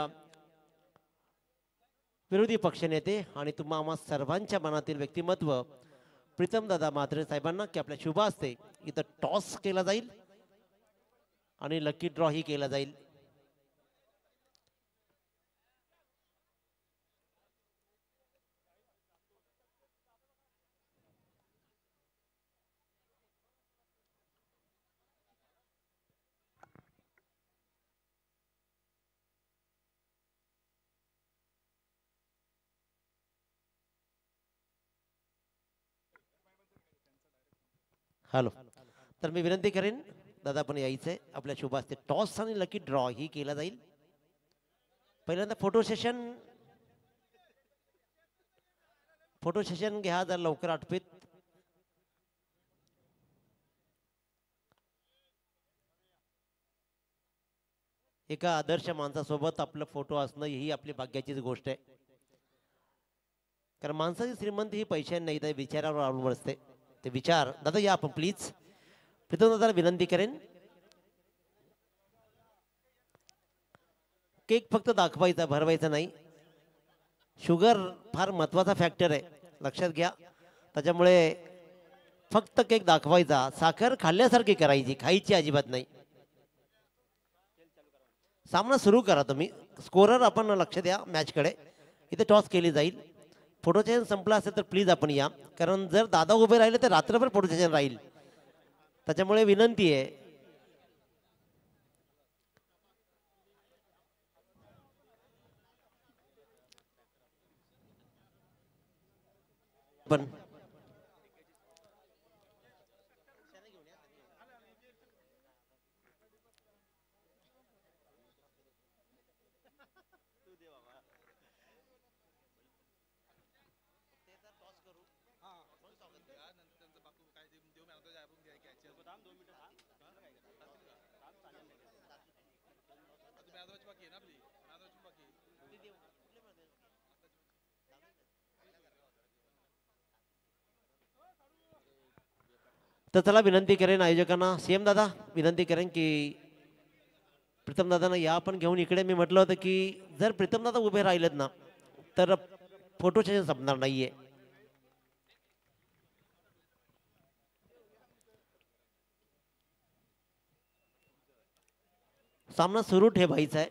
Speaker 2: विरोधी पक्षनेते आणि तुम्हा आम्हा सर्वांच्या मनातील व्यक्तिमत्व प्रीतमदादा म्हात्रे साहेबांना की आपल्या शुभ हस्ते इथं टॉस केला जाईल आणि लकी ड्रॉ ही केला जाईल. हॅलो. तर मी विनंती करेन दादा आपण यायचंय, आपल्या शुभ हस्ते टॉस आणि लकी ड्रॉ ही केला जाईल. पहिल्यांदा फोटो सेशन घ्या जर लवकर आटपीत. एका आदर्श माणसासोबत आपलं फोटो असणं ही आपली भाग्याचीच गोष्ट आहे. कारण माणसाची श्रीमंती ही पैशाने नाही तर विचारावर अवलंबून असते. ते विचार दादा या आपण प्लीज. प्रीतम दादाला विनंती करेन, केक फक्त दाखवायचा भरवायचा नाही. शुगर फार महत्वाचा फॅक्टर आहे लक्षात घ्या. त्याच्यामुळे फक्त केक दाखवायचा, साखर खाल्ल्यासारखी करायची, खायची अजिबात नाही. सामना सुरू करा तुम्ही. स्कोरर आपण लक्ष द्या मॅचकडे. इथे टॉस केली जाईल. फोटो सेशन संपला असेल तर प्लीज आपण या, कारण जर दादा उभे राहिले तर रात्रभर फोटो सेशन राहील. त्याच्यामुळे विनंती आहे. पण तर चला विनंती करेन आयोजकांना, सीएम दादा विनंती करेन की प्रीतम दादांना या आपण घेऊन इकडे. मी म्हटलं होतं की जर प्रीतम दादा उभे राहिलेत ना तर फोटो सेशन संपणार नाहीये. सामना सुरू ठेवायचा आहे.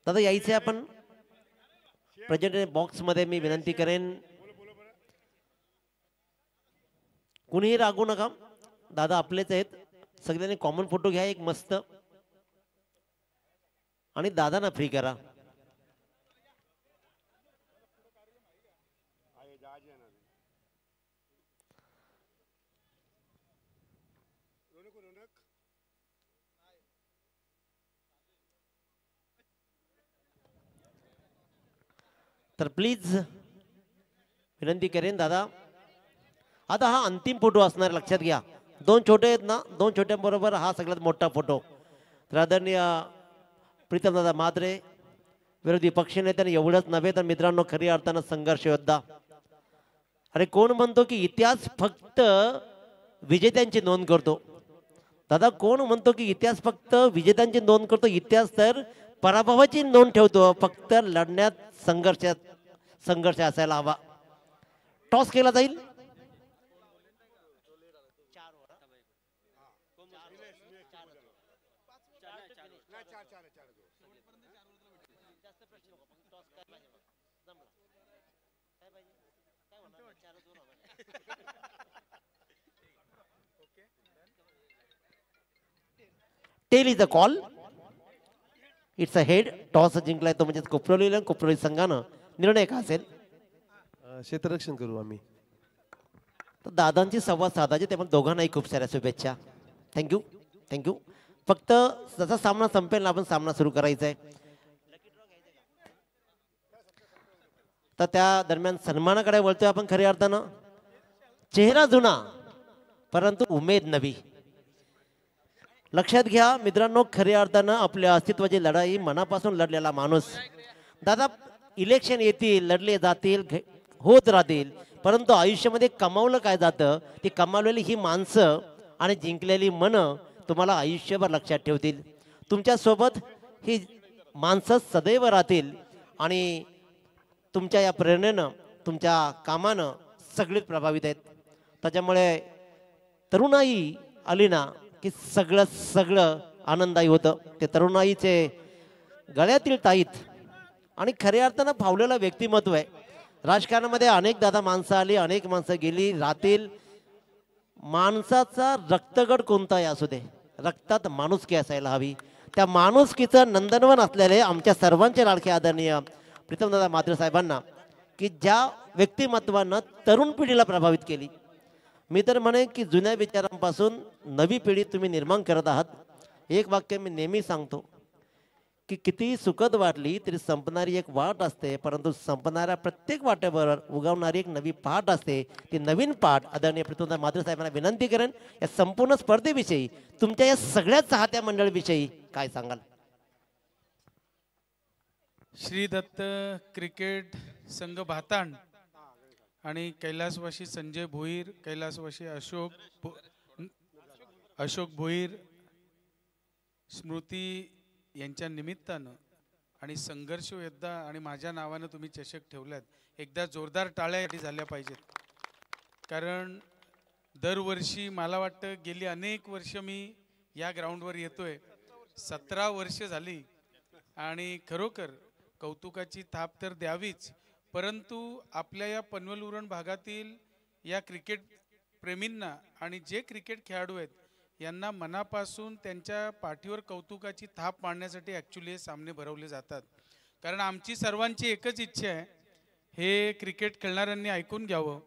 Speaker 2: दादा यायचंय आपण प्रेझेंट बॉक्स मध्ये. मी विनंती करेन कुणीही रागू नका, दादा आपलेच आहेत. सगळ्यांनी कॉमन फोटो घ्या एक मस्त आणि दादांना फ्री करा. तर प्लीज विनंती करेन दादा. आता हा अंतिम फोटो असणार लक्षात घ्या. दोन छोटे आहेत ना, दोन छोट्यांबरोबर हा सगळ्यात मोठा फोटो. तर आदरणीय प्रीतमदादा म्हात्रे विरोधी पक्षनेत्याने एवढंच नव्हे तर मित्रांनो खरी अर्थानं संघर्ष योद्धा. अरे कोण म्हणतो की इतिहास फक्त विजेत्यांची नोंद करतो. दादा कोण म्हणतो की इतिहास फक्त विजेत्यांची नोंद करतो. इतिहास तर पराभवाची नोंद ठेवतो. फक्त लढण्यात संघर्ष असायला हवा. टॉस केला जाईल. Tail is the call. It's a head. Toss जिंकलाय तो म्हणजे कोपरोली आणि कोपरोली संघानं. निर्णय का असेल?
Speaker 3: क्षेत्ररक्षण करू आम्ही.
Speaker 2: तर दादांची संवाद साधायचे त्यामुळे दोघांनाही खूप साऱ्या शुभेच्छा. Thank you thank you. फक्त जसा सामना संपेल ना आपण सामना सुरू करायचा आहे. तर त्या दरम्यान सन्मानाकडे वळतोय आपण खऱ्या अर्थानं. चेहरा जुना परंतु उमेद नवी. लक्षात घ्या मित्रांनो, खऱ्या अर्थानं आपल्या अस्तित्वाची लढाई मनापासून लढलेला माणूस. दादा इलेक्शन येतील, लढले जातील, होत राहतील, परंतु आयुष्यामध्ये कमावलं काय जातं, ती कमावलेली ही माणसं आणि जिंकलेली मनं तुम्हाला आयुष्यभर लक्षात ठेवतील. तुमच्यासोबत ही माणसं सदैव राहतील आणि तुमच्या या प्रेरणेनं, तुमच्या कामानं सगळेच प्रभावित आहेत. त्याच्यामुळे तरुणाई आली ना की सगळं आनंदायी होतं. ते तरुणाईचे गळ्यातील ताईत आणि खऱ्या अर्थानं फावलेलं व्यक्तिमत्व आहे. राजकारणामध्ये अनेक दादा माणसं आली, अनेक माणसं गेली, राहतील. माणसाचा रक्तगट कोणताही असू दे, रक्तात माणुसकी असायला हवी. त्या माणुसकीचं नंदनवन असलेले आमच्या सर्वांचे लाडके आदरणीय प्रीतमदादा म्हात्रे साहेबांना, की ज्या व्यक्तिमत्वानं तरुण पिढीला प्रभावित केली. मी तर म्हणेन की जुन्या विचारांपासून नवी पिढी तुम्ही निर्माण करत आहात. एक वाक्य मी नेहमी सांगतो की किती सुखद वाटली तरी संपणारी एक वाट असते, परंतु संपणाऱ्या प्रत्येक वाटेवर उगवणारी एक नवी पहाट असते. ती नवीन पहाट आदरणीय प्रीतमदादा म्हात्रे साहेबांना विनंती करेन, या संपूर्ण स्पर्धेविषयी, तुमच्या या सगळ्या चाहत्या मंडळीविषयी काय सांगाल?
Speaker 4: श्री दत्त क्रिकेट संघ भाताण आणि कैलासवासी संजय भोईर, कैलासवासी अशोक भोईर, स्मृती यांच्या निमित्तानं आणि संघर्ष योद्धा आणि माझ्या नावानं तुम्ही चषक ठेवल्यात. एकदा जोरदार टाळ्या झाल्या पाहिजेत. कारण दरवर्षी मला वाटतं गेली अनेक वर्ष मी या ग्राउंडवर येतोय, 17 वर्ष झाली आणि खरोखर कौतुकाची थाप तर द्यावीच. परंतु आपल्या या पनवेल उरण भागातील या क्रिकेट प्रेमींना आणि जे क्रिकेट खेळाडू आहेत यांना मनापासून त्यांच्या पाठीवर कौतुकाची थाप मारण्यासाठी ॲक्च्युली हे सामने भरवले जातात. कारण आमची सर्वांची एकच इच्छा आहे, हे क्रिकेट खेळणाऱ्यांनी ऐकून घ्यावं,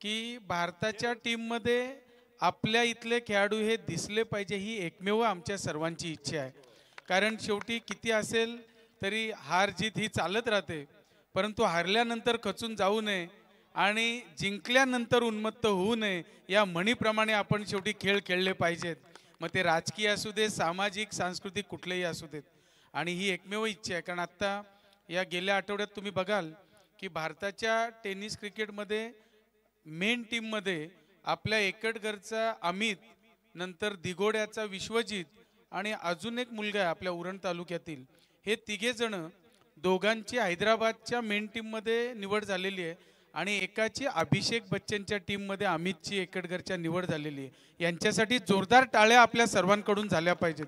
Speaker 4: की भारताच्या टीममध्ये आपल्या इथले खेळाडू हे दिसले पाहिजे, ही एकमेव आमच्या सर्वांची इच्छा आहे. कारण शेवटी किती असेल तरी हार जीत ही चालत राहते, परंतु हारल्यानंतर खचून जाऊ नये आणि जिंकल्यानंतर उन्मत्त होऊ नये, या म्हणीप्रमाणे आपण शेवटी खेळ खेळले पाहिजेत. मग ते राजकीय असू दे, सामाजिक सांस्कृतिक कुठलेही असू देत. आणि ही एकमेव इच्छा आहे. कारण आत्ता या गेल्या आठवड्यात तुम्ही बघाल की भारताच्या टेनिस क्रिकेटमध्ये मेन टीममध्ये आपल्या एकटगरचा अमित, नंतर दिघोड्याचा विश्वजित आणि अजून एक मुलगा आहे आपल्या उरण तालुक्यातील, हे तिघे जण दोघांची हैदराबादच्या मेन टीममध्ये निवड झालेली आहे आणि एकाची अभिषेक बच्चनच्या टीममध्ये अमितची एकटगरच्या निवड झालेली आहे. यांच्यासाठी जोरदार टाळ्या आपल्या सर्वांकडून झाल्या पाहिजेत.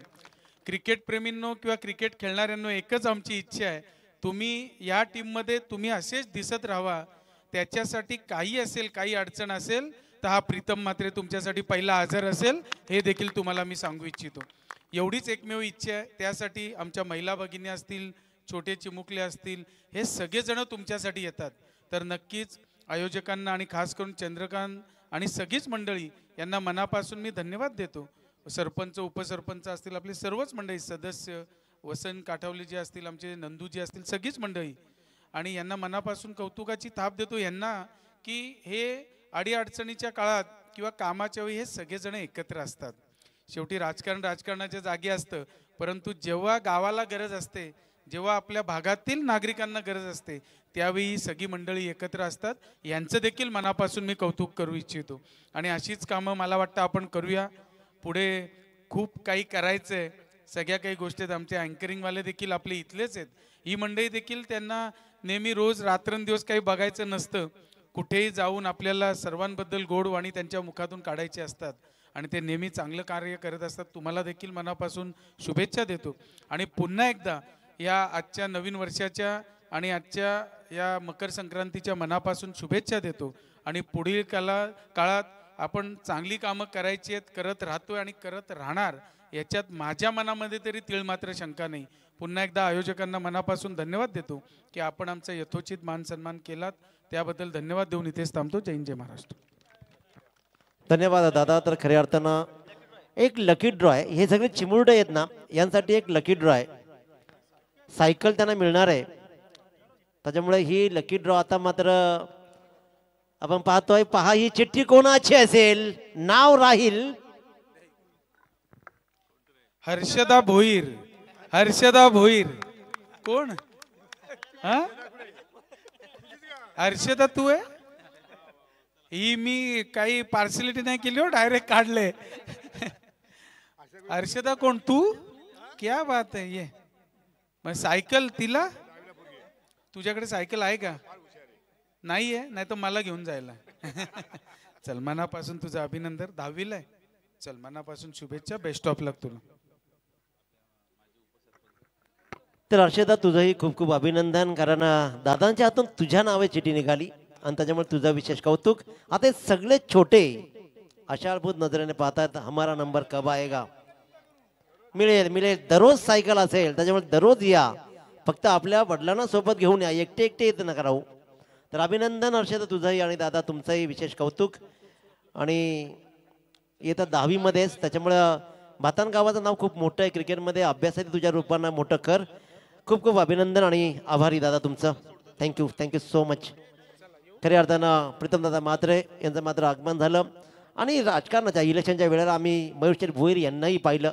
Speaker 4: क्रिकेट प्रेमींनो किंवा क्रिकेट खेळणाऱ्यांनो, एकच आमची इच्छा आहे, तुम्ही या टीममध्ये तुम्ही असेच दिसत राहावा. त्याच्यासाठी काही असेल, काही अडचण असेल तर हा प्रीतम म्हात्रे तुमच्यासाठी पहिला हजर असेल, हे देखील तुम्हाला मी सांगू इच्छितो. एवढीच एकमेव इच्छा आहे. त्यासाठी आमच्या महिला भगिनी असतील, छोटे चिमुकले असतील, हे सगळेजण तुमच्यासाठी येतात. तर नक्कीच आयोजकांना आणि खास करून चंद्रकांत आणि सगळीच मंडळी यांना मनापासून मी धन्यवाद देतो. सरपंच, उपसरपंच असतील, आपले सर्वच मंडळी, सदस्य वसंत काठावले जे असतील, आमचे नंदूजी असतील, सगळीच मंडळी, आणि यांना मनापासून कौतुकाची थाप देतो यांना, की हे अडीअडचणीच्या काळात किंवा कामाच्या वेळी हे सगळेजण एकत्र असतात. शेवटी राजकारण राजकारणाच्या जागी असतं, परंतु जेव्हा गावाला गरज असते, जेव्हा आपल्या भागातील नागरिकांना गरज असते, त्यावेळी सगळी मंडळी एकत्र असतात. यांचं देखील मनापासून मी कौतुक करू इच्छितो. आणि अशीच कामं मला वाटतं आपण करूया. पुढे खूप काही करायचं आहे. सगळ्या काही गोष्टीत आमचे अँकरिंगवाले देखील आपले इथलेच आहेत. ही मंडळी देखील, त्यांना नेहमी रोज रात्रंदिवस काही बघायचं नसतं. कुठेही जाऊन आपल्याला सर्वांबद्दल गोड वाणी त्यांच्या मुखातून काढायचे असतात आणि ते नेहमी चांगलं कार्य करत असतात. तुम्हाला देखील मनापासून शुभेच्छा देतो. आणि पुन्हा एकदा या आजच्या नवीन वर्षाच्या आणि आजच्या या मकर संक्रांतीच्या मनापासून शुभेच्छा देतो. आणि पुढील काळात आपण चांगली कामं करायची आहेत, करत राहतोय आणि करत राहणार, याच्यात माझ्या मनामध्ये तरी तीळ मात्र शंका नाही. पुन्हा एकदा आयोजकांना मनापासून धन्यवाद देतो की आपण आमचा यथोचित मान सन्मान केलात, त्याबद्दल धन्यवाद देऊन इथेच थांबतो. जय हिंद, जय महाराष्ट्र.
Speaker 2: धन्यवाद दादा. तर खऱ्या अर्थानं एक लकी ड्रॉ आहे. हे सगळे चिमुरडे आहेत ना, यांसाठी एक लकी ड्रॉ आहे. सायकल त्यांना मिळणार आहे. त्याच्यामुळे ही लकी ड्रॉ आता मात्र आपण पाहतोय. पहा ही चिठ्ठी कोणाची असेल, नाव राहील
Speaker 4: हर्षदा भोईर. हर्षदा भोईर कोण? हा, हर्षदा तू आहे? ही मी काही पार्सलिटी नाही केली हो, डायरेक्ट काढले. हर्षदा कोण तू? क्या बात आहे. ये मग सायकल तिला, तुझ्याकडे सायकल आहे का? नाही आहे, नाही तर मला घेऊन जायला. चल मनापासून तुझं अभिनंदन. 10वीला आहे. चल मनापासून शुभेच्छा. बेस्ट ऑफ लक तुला.
Speaker 2: तर हर्षदा तुझंही खूप खूप अभिनंदन. कारण दादांच्या हातून तुझ्या नावे चिठी निघाली आणि त्याच्यामुळे तुझं विशेष कौतुक. आता हे सगळे छोटे आशाभूत नजरेने पाहतात, हमारा नंबर कब आएगा. मिळेल मिळेल. दररोज सायकल असेल, त्याच्यामुळे दररोज या. फक्त आपल्या वडिलांना सोबत घेऊन या, एकटे एकटे येत नका राहू. तर अभिनंदन हर्षदा तुझंही आणि दादा तुमचंही विशेष कौतुक. आणि येतात 10वीमध्येच, त्याच्यामुळं भातान गावाचं नाव खूप मोठं आहे क्रिकेटमध्ये. अभ्यासात तुझ्या रूपानं मोठं कर. खूप खूप अभिनंदन आणि आभारी दादा तुमचं. Thank you, thank you so much. खऱ्या अर्थानं प्रीतमदादा म्हात्रे यांचं मात्र आगमन झालं. आणि राजकारणाच्या इलेक्शनच्या वेळेला आम्ही मयुरशेठ भोईर यांनाही पाहिलं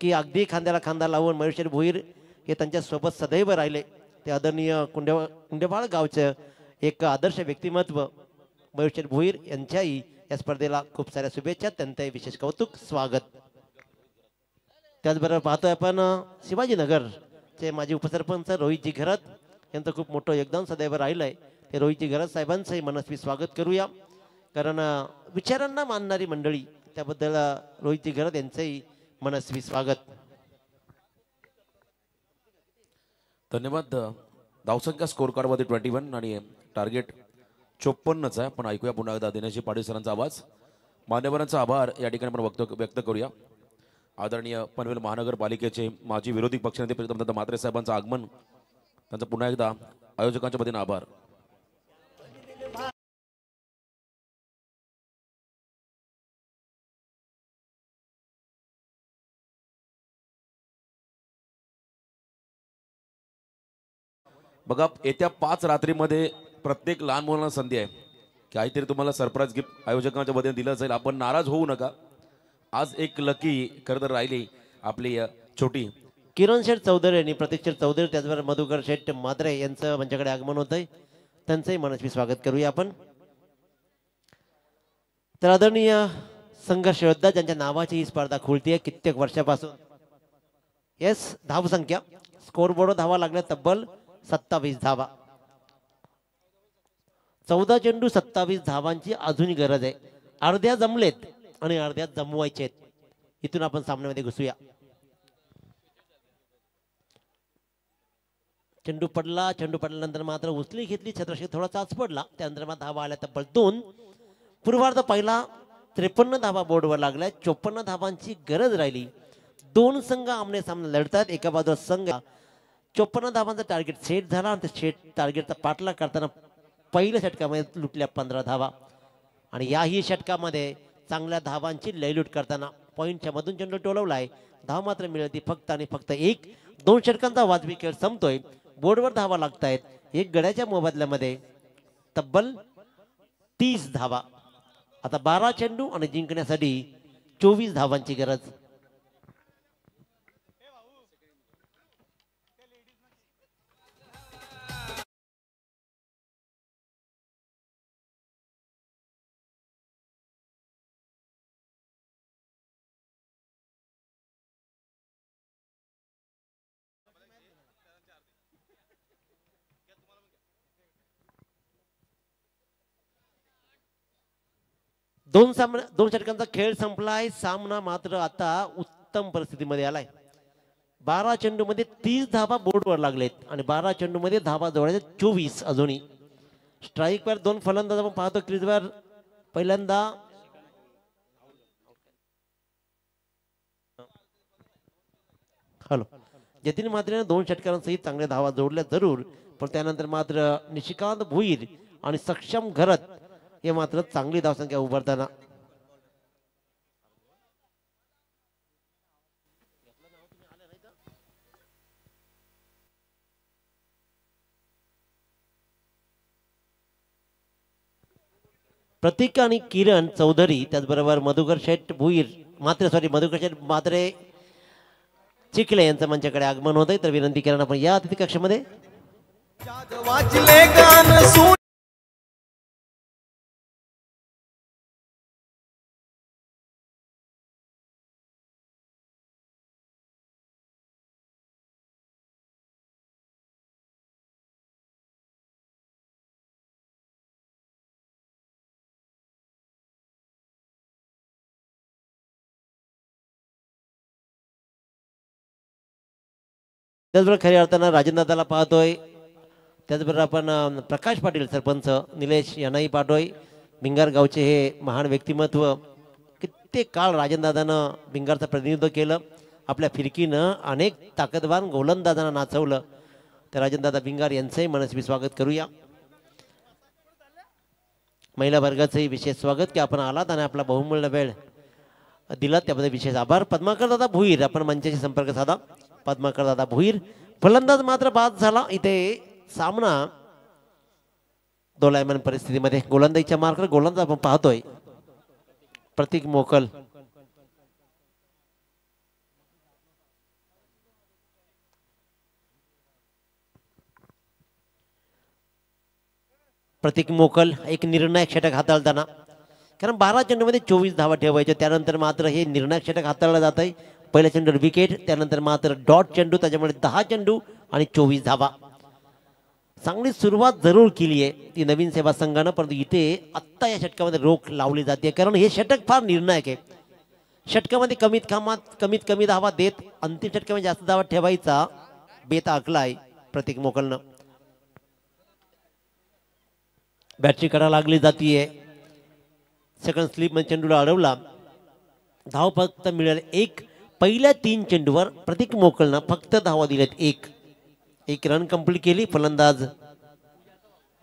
Speaker 2: की अगदी खांद्याला खांदा लावून मयुरशेठ भोईर हे त्यांच्यासोबत सदैव राहिले. ते आदरणीय कुंडेवाळ गावचं एक आदर्श व्यक्तिमत्व मयुरशेठ भोईर यांच्याही या स्पर्धेला खूप साऱ्या शुभेच्छा. त्यांचंही विशेष कौतुक, स्वागत. त्याचबरोबर पाहतोय आपण शिवाजीनगरचे माजी उपसरपंच रोहितजी घरत यांचं खूप मोठं योगदान सदैव राहिलं आहे. ते रोहितजी घरत साहेबांचंही मनस्वी स्वागत करूया. कारण विचारांना मानणारी मंडळी, त्याबद्दल रोहितजी घरत यांचंही मनस्वी स्वागत.
Speaker 1: धन्यवाद. धावसंख्या स्कोर कार्डमध्ये 21 आणि टार्गेट 54च आहे. पण ऐकूया पुन्हा एकदा दिनेश पाटील सरांचा आवाज. मान्यवरांचा आभार या ठिकाणी आपण व्यक्त करूया. आदरणीय पनवेल महानगरपालिकेचे माजी विरोधी पक्षनेते प्रीतमदादा म्हात्रे साहेबांचं आगमन, त्यांचं पुन्हा एकदा आयोजकांच्या वतीने आभार. बघा, येत्या 5 रात्रीमध्ये प्रत्येक लहान मुलांना संधी आहे. काहीतरी तुम्हाला सरप्राईज गिफ्ट आयोजकांच्या वतीने दिलं जाईल. आपण नाराज होऊ नका. आज एक लकी खरं तर राहिली आपली छोटी
Speaker 2: किरण शेठ चौधरी आणि प्रतीक शेठ चौधरी, त्याचबरोबर मधुकर शेठ म्हात्रे यांचं माझ्याकडे आगमन होत आहे. त्यांचंही मनस्वी स्वागत करूया आपण. तर आदरणीय संघर्ष योद्धा ज्यांच्या नावाची ही स्पर्धा खुलतीये कित्येक वर्षापासून. येस, धावसंख्या स्कोरबोर्ड धावा लागल्या तब्बल 27 धावा. 14 चेंडू 27 धावांची अजूनही गरज आहे. अर्ध्या जमलेत आणि अर्ध्या जमवायचे आहेत. इथून आपण सामन्यामध्ये घुसूया. चेंडू पडल्यानंतर मात्र उचली घेतली, छत्रशी थोडा चाच पडला. त्यानंतर मात्र धावा आल्या तब्बल 2. पूर्वार्ध पहिला 53 धावा बोर्डवर लागल्या. 54 धावांची गरज राहिली. 2 संघ आमने सामने लढतात. एका बाजूला संघ 54 धावांचा टार्गेट सेट झाला आणि ते सेट टार्गेटचा पाठलाग करताना पहिल्या षटकामध्ये लुटल्या 15 धावा. आणि याही षटकामध्ये चांगल्या धावांची लयलूट करताना पॉईंटच्या मधून चेंडू टोलवलाय. धाव मात्र मिळते फक्त आणि फक्त 1. 2 षटकांचा वाजवी खेळ संपतोय. बोर्डवर धावा लागतायत. एक गड्याच्या मोबदल्यामध्ये तब्बल 30 धावा. आता 12 चेंडू आणि जिंकण्यासाठी 24 धावांची गरज. दोन षटकांचा खेळ संपलाय. सामना मात्र आता उत्तम परिस्थितीमध्ये आलाय. 12 चेंडू मध्ये 30 धावा बोर्डवर लागलेत आणि 12 चेंडू मध्ये धावा जोडायच्या 24 अजूनही. स्ट्राईक वर 2 फलंदाज आपण पाहतो क्रीजवर. पहिल्यांदा हॅलो. जतीन म्हात्रेने 2 षटकारांसहित चांगल्या धावा जोडल्या जरूर, पण त्यानंतर मात्र निशिकांत भुईर आणि सक्षम घरत हे मात्र चांगली धावसंख्या उभारताना. प्रतीक आणि किरण चौधरी, त्याचबरोबर मधुकर शेठ भुईर मधुकर शेठ मात्रे चिखले यांचं मंचाकडे आगमन होत आहे. तर विनंती करा आपण या अतिथी कक्षामध्ये. त्याचबरोबर खऱ्या अर्थानं राजेंद्रदाला पाहतोय. त्याचबरोबर आपण प्रकाश पाटील सरपंच निलेश यांनाही पाहतोय. भिंगार गावचे हे महान व्यक्तिमत्व, कित्येक काळ राजेंद्रदानं भिंगारचं प्रतिनिधित्व केलं. आपल्या फिरकीनं अनेक ताकदवान गोलंदाजांना नाचवलं. तर राजेंद्रदा भिंगार यांचंही मनस्वी स्वागत करूया. महिला वर्गाचंही विशेष स्वागत की आपण आलात आणि आपला बहुमूल्य वेळ दिला, त्याबद्दल विशेष आभार. पद्माकर दादा भुईर आपण मंचाशी संपर्क साधा. पद्माकर दादा भुईर फलंदाज मात्र बाद झाला. इथे सामना दोलायमान परिस्थितीमध्ये गोलंदाजीच्या मार्गावर गोलंदाज आपण पाहतोय प्रतीक मोकल. प्रतीक मोकल एक निर्णायक षटक हाताळताना, कारण 12 चेंडूमध्ये 24 धावा ठेवायचे. त्यानंतर मात्र हे निर्णायक षटक हाताळलं जात आहे. पहिल्या चेंडूवर विकेट, त्यानंतर मात्र डॉट चेंडू, त्याच्यामुळे 10 चेंडू आणि 24 धावा. चांगली सुरुवात जरूर केली आहे ती नवीन सेवा संघानं, परंतु इथे आत्ता या षटकामध्ये रोख लावली जाते, कारण हे षटक फार निर्णायक आहे. षटकामध्ये कमीत कमी धावा देत अंतिम षटकामध्ये जास्त धावा ठेवायचा बेत आखलाय प्रतीक मोकलनं. बॅटची कडा लागली जातीये. सेकंड स्लिप मध्ये चेंडूला अडवला. धाव फक्त मिळेल 1. पहिल्या 3 चेंडूवर प्रतीक मोकलनं फक्त धावा दिल्यात 1 रन कंप्लीट केली. फलंदाज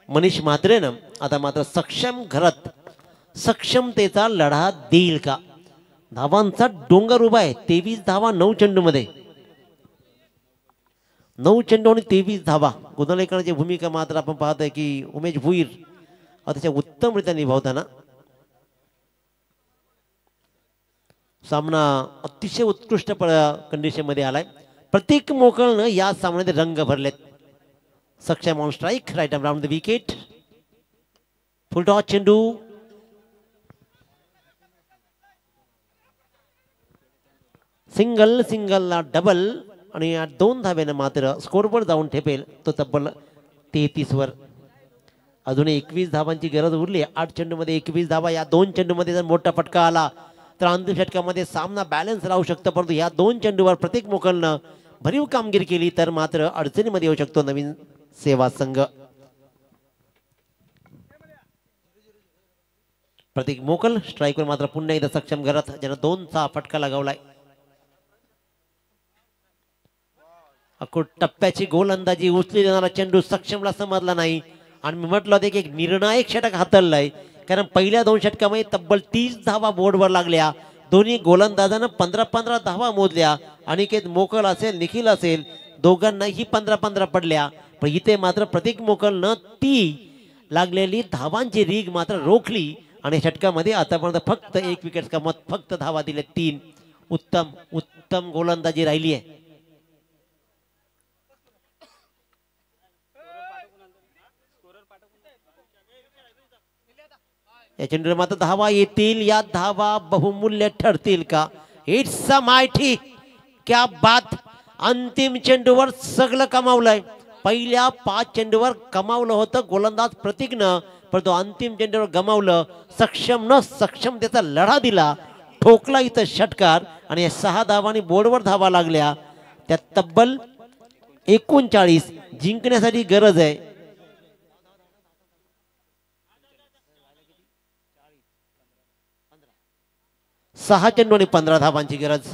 Speaker 2: मनीष म्हात्रेनं आता मात्र सक्षम घरत सक्षमतेचा लढा देईल का? धावांचा डोंगर उभा आहे. 23 धावा 9 चेंडूमध्ये, 9 चेंडू आणि 23 धावा. गुणलेखनाची भूमिका मात्र आपण पाहतोय की उमेश भुईर अतिशय उत्तमरित्या निभावताना. सामना अतिशय उत्कृष्ट कंडिशन मध्ये आलाय. प्रतीक मोकलनं या सामन्यात रंग भरलेत. Saksham on strike, right arm round the wicket, full toss चेंडू. सिंगलला डबल आणि 2 धाब्यानं मात्र स्कोरवर जाऊन ठेपेल तो तब्बल 33 वर. अजून 21 धावांची गरज उरली. 8 चेंडूमध्ये 21 धावा. या 2 चेंडूमध्ये जर मोठा फटका आला तर अंतिम षटकामध्ये सामना बॅलन्स राहू शकतो, परंतु या 2 चेंडूवर प्रतीक मोकलनं भरीव कामगिरी केली तर मात्र अडचणीमध्ये येऊ शकतो नवीन सेवा संघ. प्रतीक मोकल स्ट्राईकवर मात्र पुन्हा एकदा सक्षम घरात, ज्यानं 2चा फटका लगावलाय. टप्प्याची गोलंदाजी उचली देणारा चेंडू सक्षमला समजला नाही आणि मी म्हटलं होतं की एक निर्णायक षटक हाताळलंय, कारण पहिल्या 2 षटकामध्ये तब्बल 30 धावा बोर्डवर लागल्या. दोन्ही गोलंदाजानं 15-15 धावा मोजल्या. अनिकेत मोकल असेल, निखिल असेल, दोघांनाही 15-15 पडल्या. पण इथे मात्र प्रतीक मोकलनं ती लागलेली धावांची रीग मात्र रोखली आणि षटकामध्ये आतापर्यंत फक्त 1 विकेट कमवत फक्त धावा दिल्या 3. उत्तम गोलंदाजी राहिली आहे. या चेंडूला मात्र धावा येतील. या धावा बहुमूल्य ठरतील का? इट्स अ मायटी, क्या बात. अंतिम चेंडूवर सगळं कमावलंय. पहिल्या 5 चेंडूवर कमावलं होतं गोलंदाज प्रतीकनं, परंतु अंतिम चेंडूवर गमावलं. सक्षमतेचा लढा दिला, ठोकला इथं षटकार आणि 6 धावांनी बोर्डवर धावा लागल्या. त्यात तब्बल 39 जिंकण्यासाठी गरज आहे. 6 चेंडू आणि 15 धावांची गरज.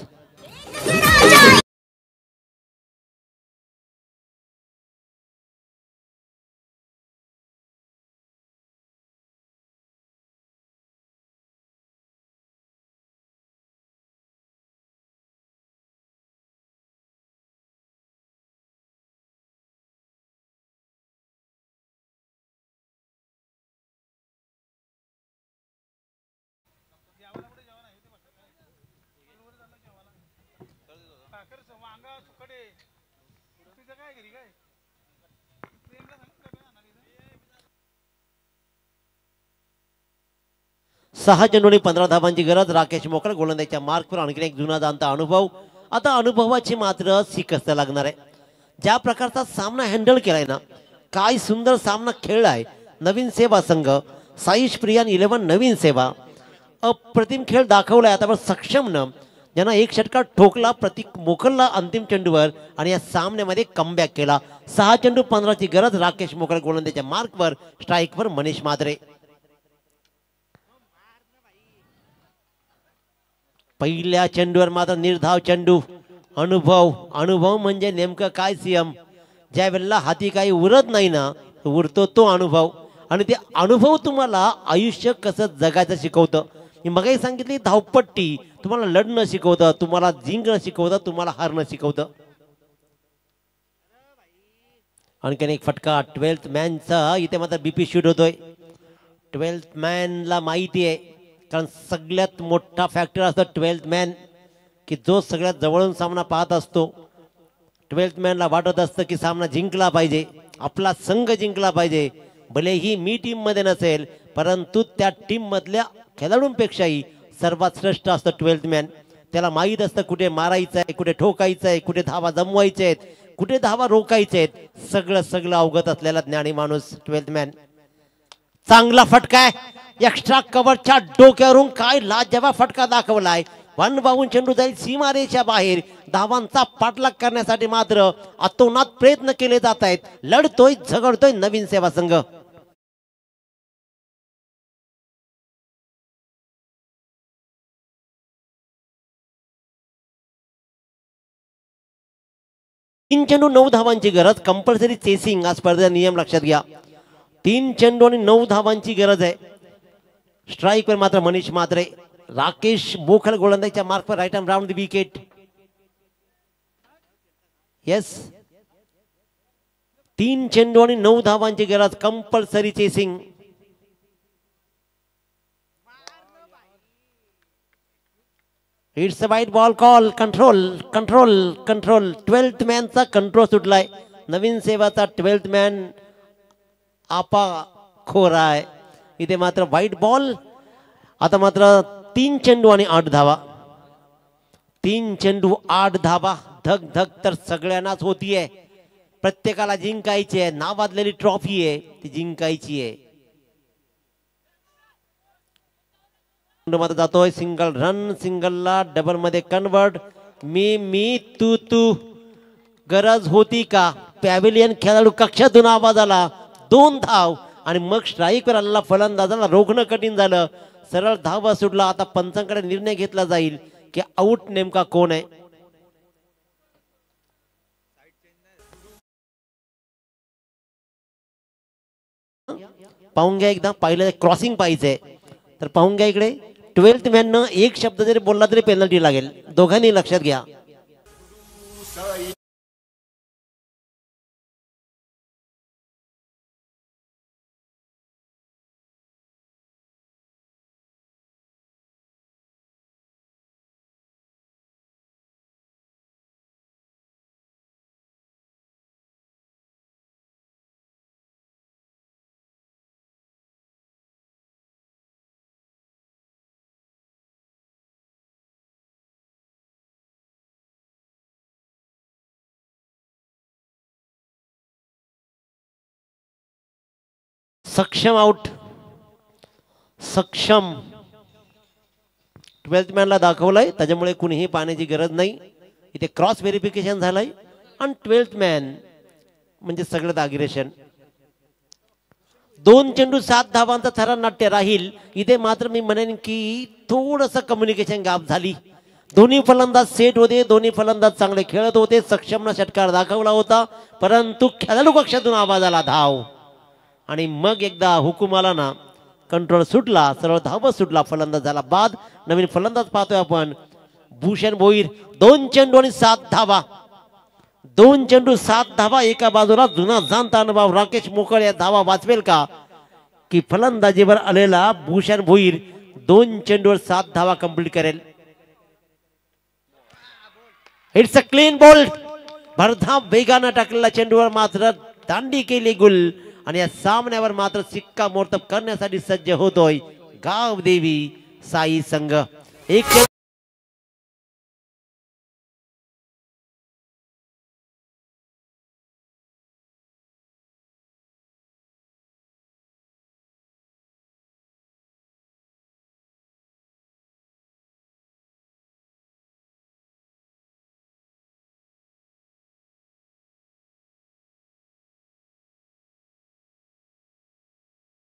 Speaker 2: सहा चेंडू आणि 15 धावांची गरज. राकेश मोकळ गोलंदाजीच्या मार्कवर आणखी एक जुना जाणता अनुभव. आता अनुभवाची मात्र शिकस्त लागणार आहे. ज्या प्रकारचा सामना हँडल केलाय ना, काय सुंदर सामना खेळलाय नवीन सेवा संघ. साईश प्रियान 11 नवीन सेवा, अप्रतिम खेळ दाखवलाय. आता सक्षमनं ज्यांना एक षटकार ठोकला प्रतीक मोकलला अंतिम चेंडूवर आणि या सामन्यामध्ये कमबॅक केला. 6 चेंडू 15ची गरज. राकेश मोकळ गोलंदाजीच्या मार्कवर, स्ट्राईकवर मनीष मात्रे. पहिल्या चेंडूवर मात्र निर्धाव चेंडू. अनुभव म्हणजे नेमकं काय सीएम? ज्या वेळेला हाती काही उरत नाही ना, उरतो तो अनुभव. आणि ते अनुभव तुम्हाला आयुष्य कसं जगायचं शिकवतं. मी मगाही सांगितली, धावपट्टी तुम्हाला लढणं शिकवतं, तुम्हाला जिंकणं शिकवतं, तुम्हाला हारणं शिकवतं. आणखीन एक फटका 12th मॅनचा. इथे मात्र बीपी शूट होतोय. 12th मॅनला माहिती आहे, कारण सगळ्यात मोठा फॅक्टर असतो 12th मॅन, की जो सगळ्यात जवळून सामना पाहत असतो. 12th मॅनला वाटत असतं की सामना जिंकला पाहिजे, आपला संघ जिंकला पाहिजे. भलेही मी टीम मध्ये नसेल, परंतु त्या टीम मधल्या खेळाडूंपेक्षाही सर्वात श्रेष्ठ असतं 12th मॅन. त्याला माहीत असतं कुठे मारायचं आहे, कुठे ठोकायचं आहे, कुठे धावा जमवायचे आहेत, कुठे धावा रोकायचे आहेत. सगळं अवगत असलेला ज्ञानी माणूस 12th मॅन. चांगला फटका आहे. एक्स्ट्रा कव्हरच्या डोक्यावरून काय लाजवाब फटका दाखवलाय. 1 बाउंड चेंडू जाईल सीमारेषा बाहेर. धावांचा पाठलाग करण्यासाठी मात्र अतोनात प्रयत्न केले जात आहेत. लढतोय झगडतोय नवीन सेवा संघ. तीन चेंडू 9 धावांची गरज. कंपल्सरी चेसिंग हा स्पर्धेचा नियम लक्षात घ्या. 3 चेंडू आणि 9 धावांची गरज आहे. स्ट्राईकवर मात्र मनीष मात्रे. राकेश मोखल गोलंदाजीच्या मार्कवर right arm round the wicket. Yes, 3 चेंडू आणि 9 धावांची गरज. Compulsory chasing. It's a wide ball call. Control 12th मॅनचा कंट्रोल सुटलाय. नवीन सेवाचा 12th मॅन आपा खोरा आहे. इथे मात्र वाईट बॉल. आता मात्र 3 चेंडू आणि 8 धावा. 3 चेंडू 8 धावा. धग तर सगळ्यांनाच होतीये. प्रत्येकाला जिंकायची आहे. नावाजलेली ट्रॉफी आहे, ती जिंकायची आहे. मात्र जातोय सिंगल रन. सिंगलला डबल मध्ये कन्वर्ट. मी तू गरज होती का? पॅव्हिलियन खेळाडू कक्षातून आवाज आला. 2 धाव आणि मग स्ट्राईकवर आलेला फलंदाजाला रोखणं कठीण झालं. सरळ धावा सुटला. आता पंचांकडे निर्णय घेतला जाईल की आउट नेमका कोण आहे. पाहून घ्या एकदा. पाहिलं क्रॉसिंग पाहिजे तर पाहून घ्या इकडे. 12th मॅन एक शब्द जरी बोलला तरी पेनल्टी लागेल. दोघांनी लक्षात घ्या. सक्षम आउट. सक्षम 12th मॅनला दाखवलंय, त्याच्यामुळे कुणीही पाहण्याची गरज नाही. इथे क्रॉस व्हेरिफिकेशन झालंय आणि 12th मॅन म्हणजे सगळं अग्रेशन. 2 चेंडू 7 धावांचा थरा नाट्य राहील. इथे मात्र मी म्हणेन की थोडस कम्युनिकेशन गॅप झाली. दोन्ही फलंदाज सेट होते, दोन्ही फलंदाज चांगले खेळत होते. सक्षमना षटकार दाखवला होता, परंतु खेळाडू कक्षातून आवाज आला धाव. आणि मग एकदा हुकूम आला ना, कंट्रोल सुटला, सरळ धाव सुटला. फलंदाज झाला बाद. नवीन फलंदाज पाहतोय आपण, भूषण भोईर. 2 चेंडू आणि 7 धावा. 2 चेंडू 7 धावा. एका बाजूला जुना जाणता अनुभव राकेश मोकळ या धावा वाचवेल का, की फलंदाजीवर आलेला भूषण भोईर 2 चेंडूवर 7 धावा कंप्लीट करेल. It's a clean ball. भरधाव वेगानं टाकलेला चेंडूवर मात्र दांडी केली गुल आणि या सामन्यावर मात्र शिक्कामोर्तब करण्यासाठी सज्ज होतोय गावदेवी साई संघ. एक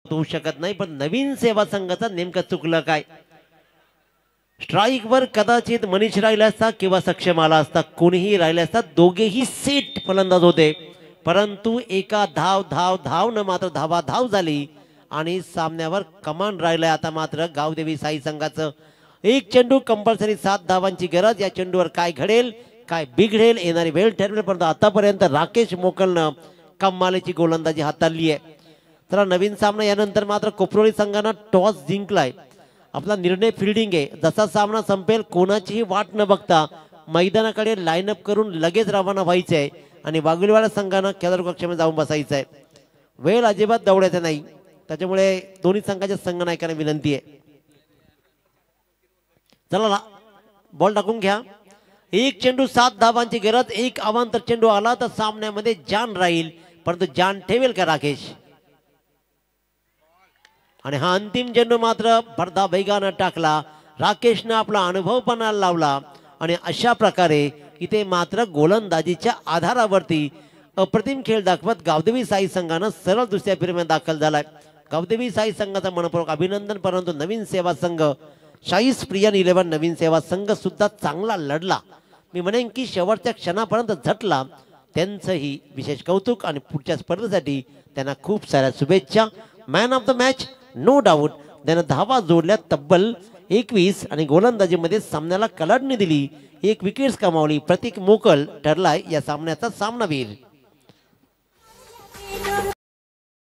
Speaker 2: होऊ शकत नाही, पण नवीन सेवा संघाचा नेमकं चुकलं काय. स्ट्राईक वर कदाचित मनीष राहिला असता किंवा सक्षम आला असता, कोणीही राहिले असता, दोघेही सेट फलंदाज होते, परंतु एका धाव न मात्र धाव झाली आणि सामन्यावर कमांड राहिलाय आता मात्र गावदेवी साई संघाचं. एक चेंडू कंपल्सरी 7 धावांची गरज. या चेंडूवर काय घडेल काय बिघडेल येणारी वेळ ठरवेल, परंतु आतापर्यंत राकेश मोकलनं कमालीची गोलंदाजी हाताळली आहे. तर नवीन सामना यानंतर मात्र कोपरोळी संघानं टॉस जिंकलाय. आपला निर्णय फिल्डिंग आहे. जसा सामना संपेल कोणाचीही वाट न बघता मैदानाकडे लाईनअप करून लगेच रवाना व्हायचे आहे आणि वाघुलीवाडा संघानं खेळाडू कक्षामध्ये जाऊन बसायचं आहे. वेळ अजिबात दवडायचा नाही, त्याच्यामुळे दोन्ही संघाच्या संघनायकांना विनंती आहे. चला बॉल टाकून घ्या. एक चेंडू 7 धावांची गरज. एक अवांतर चेंडू आला तर सामन्यामध्ये जान राहील, परंतु जान ठेवेल का राकेश. आणि हा अंतिम चेंडू मात्र भरधाव वेगानं टाकला. राकेशनं आपला अनुभव पणाला लावला आणि अशा प्रकारे इथे मात्र गोलंदाजीच्या आधारावरती अप्रतिम खेळ दाखवत गावदेवी साई संघानं सरळ दुसऱ्या फेरीमध्ये दाखल झालाय. गावदेवी साई संघाचा मनपूर्वक अभिनंदन. परंतु नवीन सेवा संघ शाहीस प्रियन 11 नवीन सेवा संघ सुद्धा चांगला लढला. मी म्हणेन की शेवटच्या क्षणापर्यंत झटला. त्यांचंही विशेष कौतुक आणि पुढच्या स्पर्धेसाठी त्यांना खूप साऱ्या शुभेच्छा. Man of the match no doubt. त्यानं धावा जोडल्या तब्बल 21 आणि गोलंदाजीमध्ये सामन्याला कलाडणी दिली. 1 विकेट्स कमावली. प्रतीक मोकल ठरलाय या सामन्याचा सामनावीर.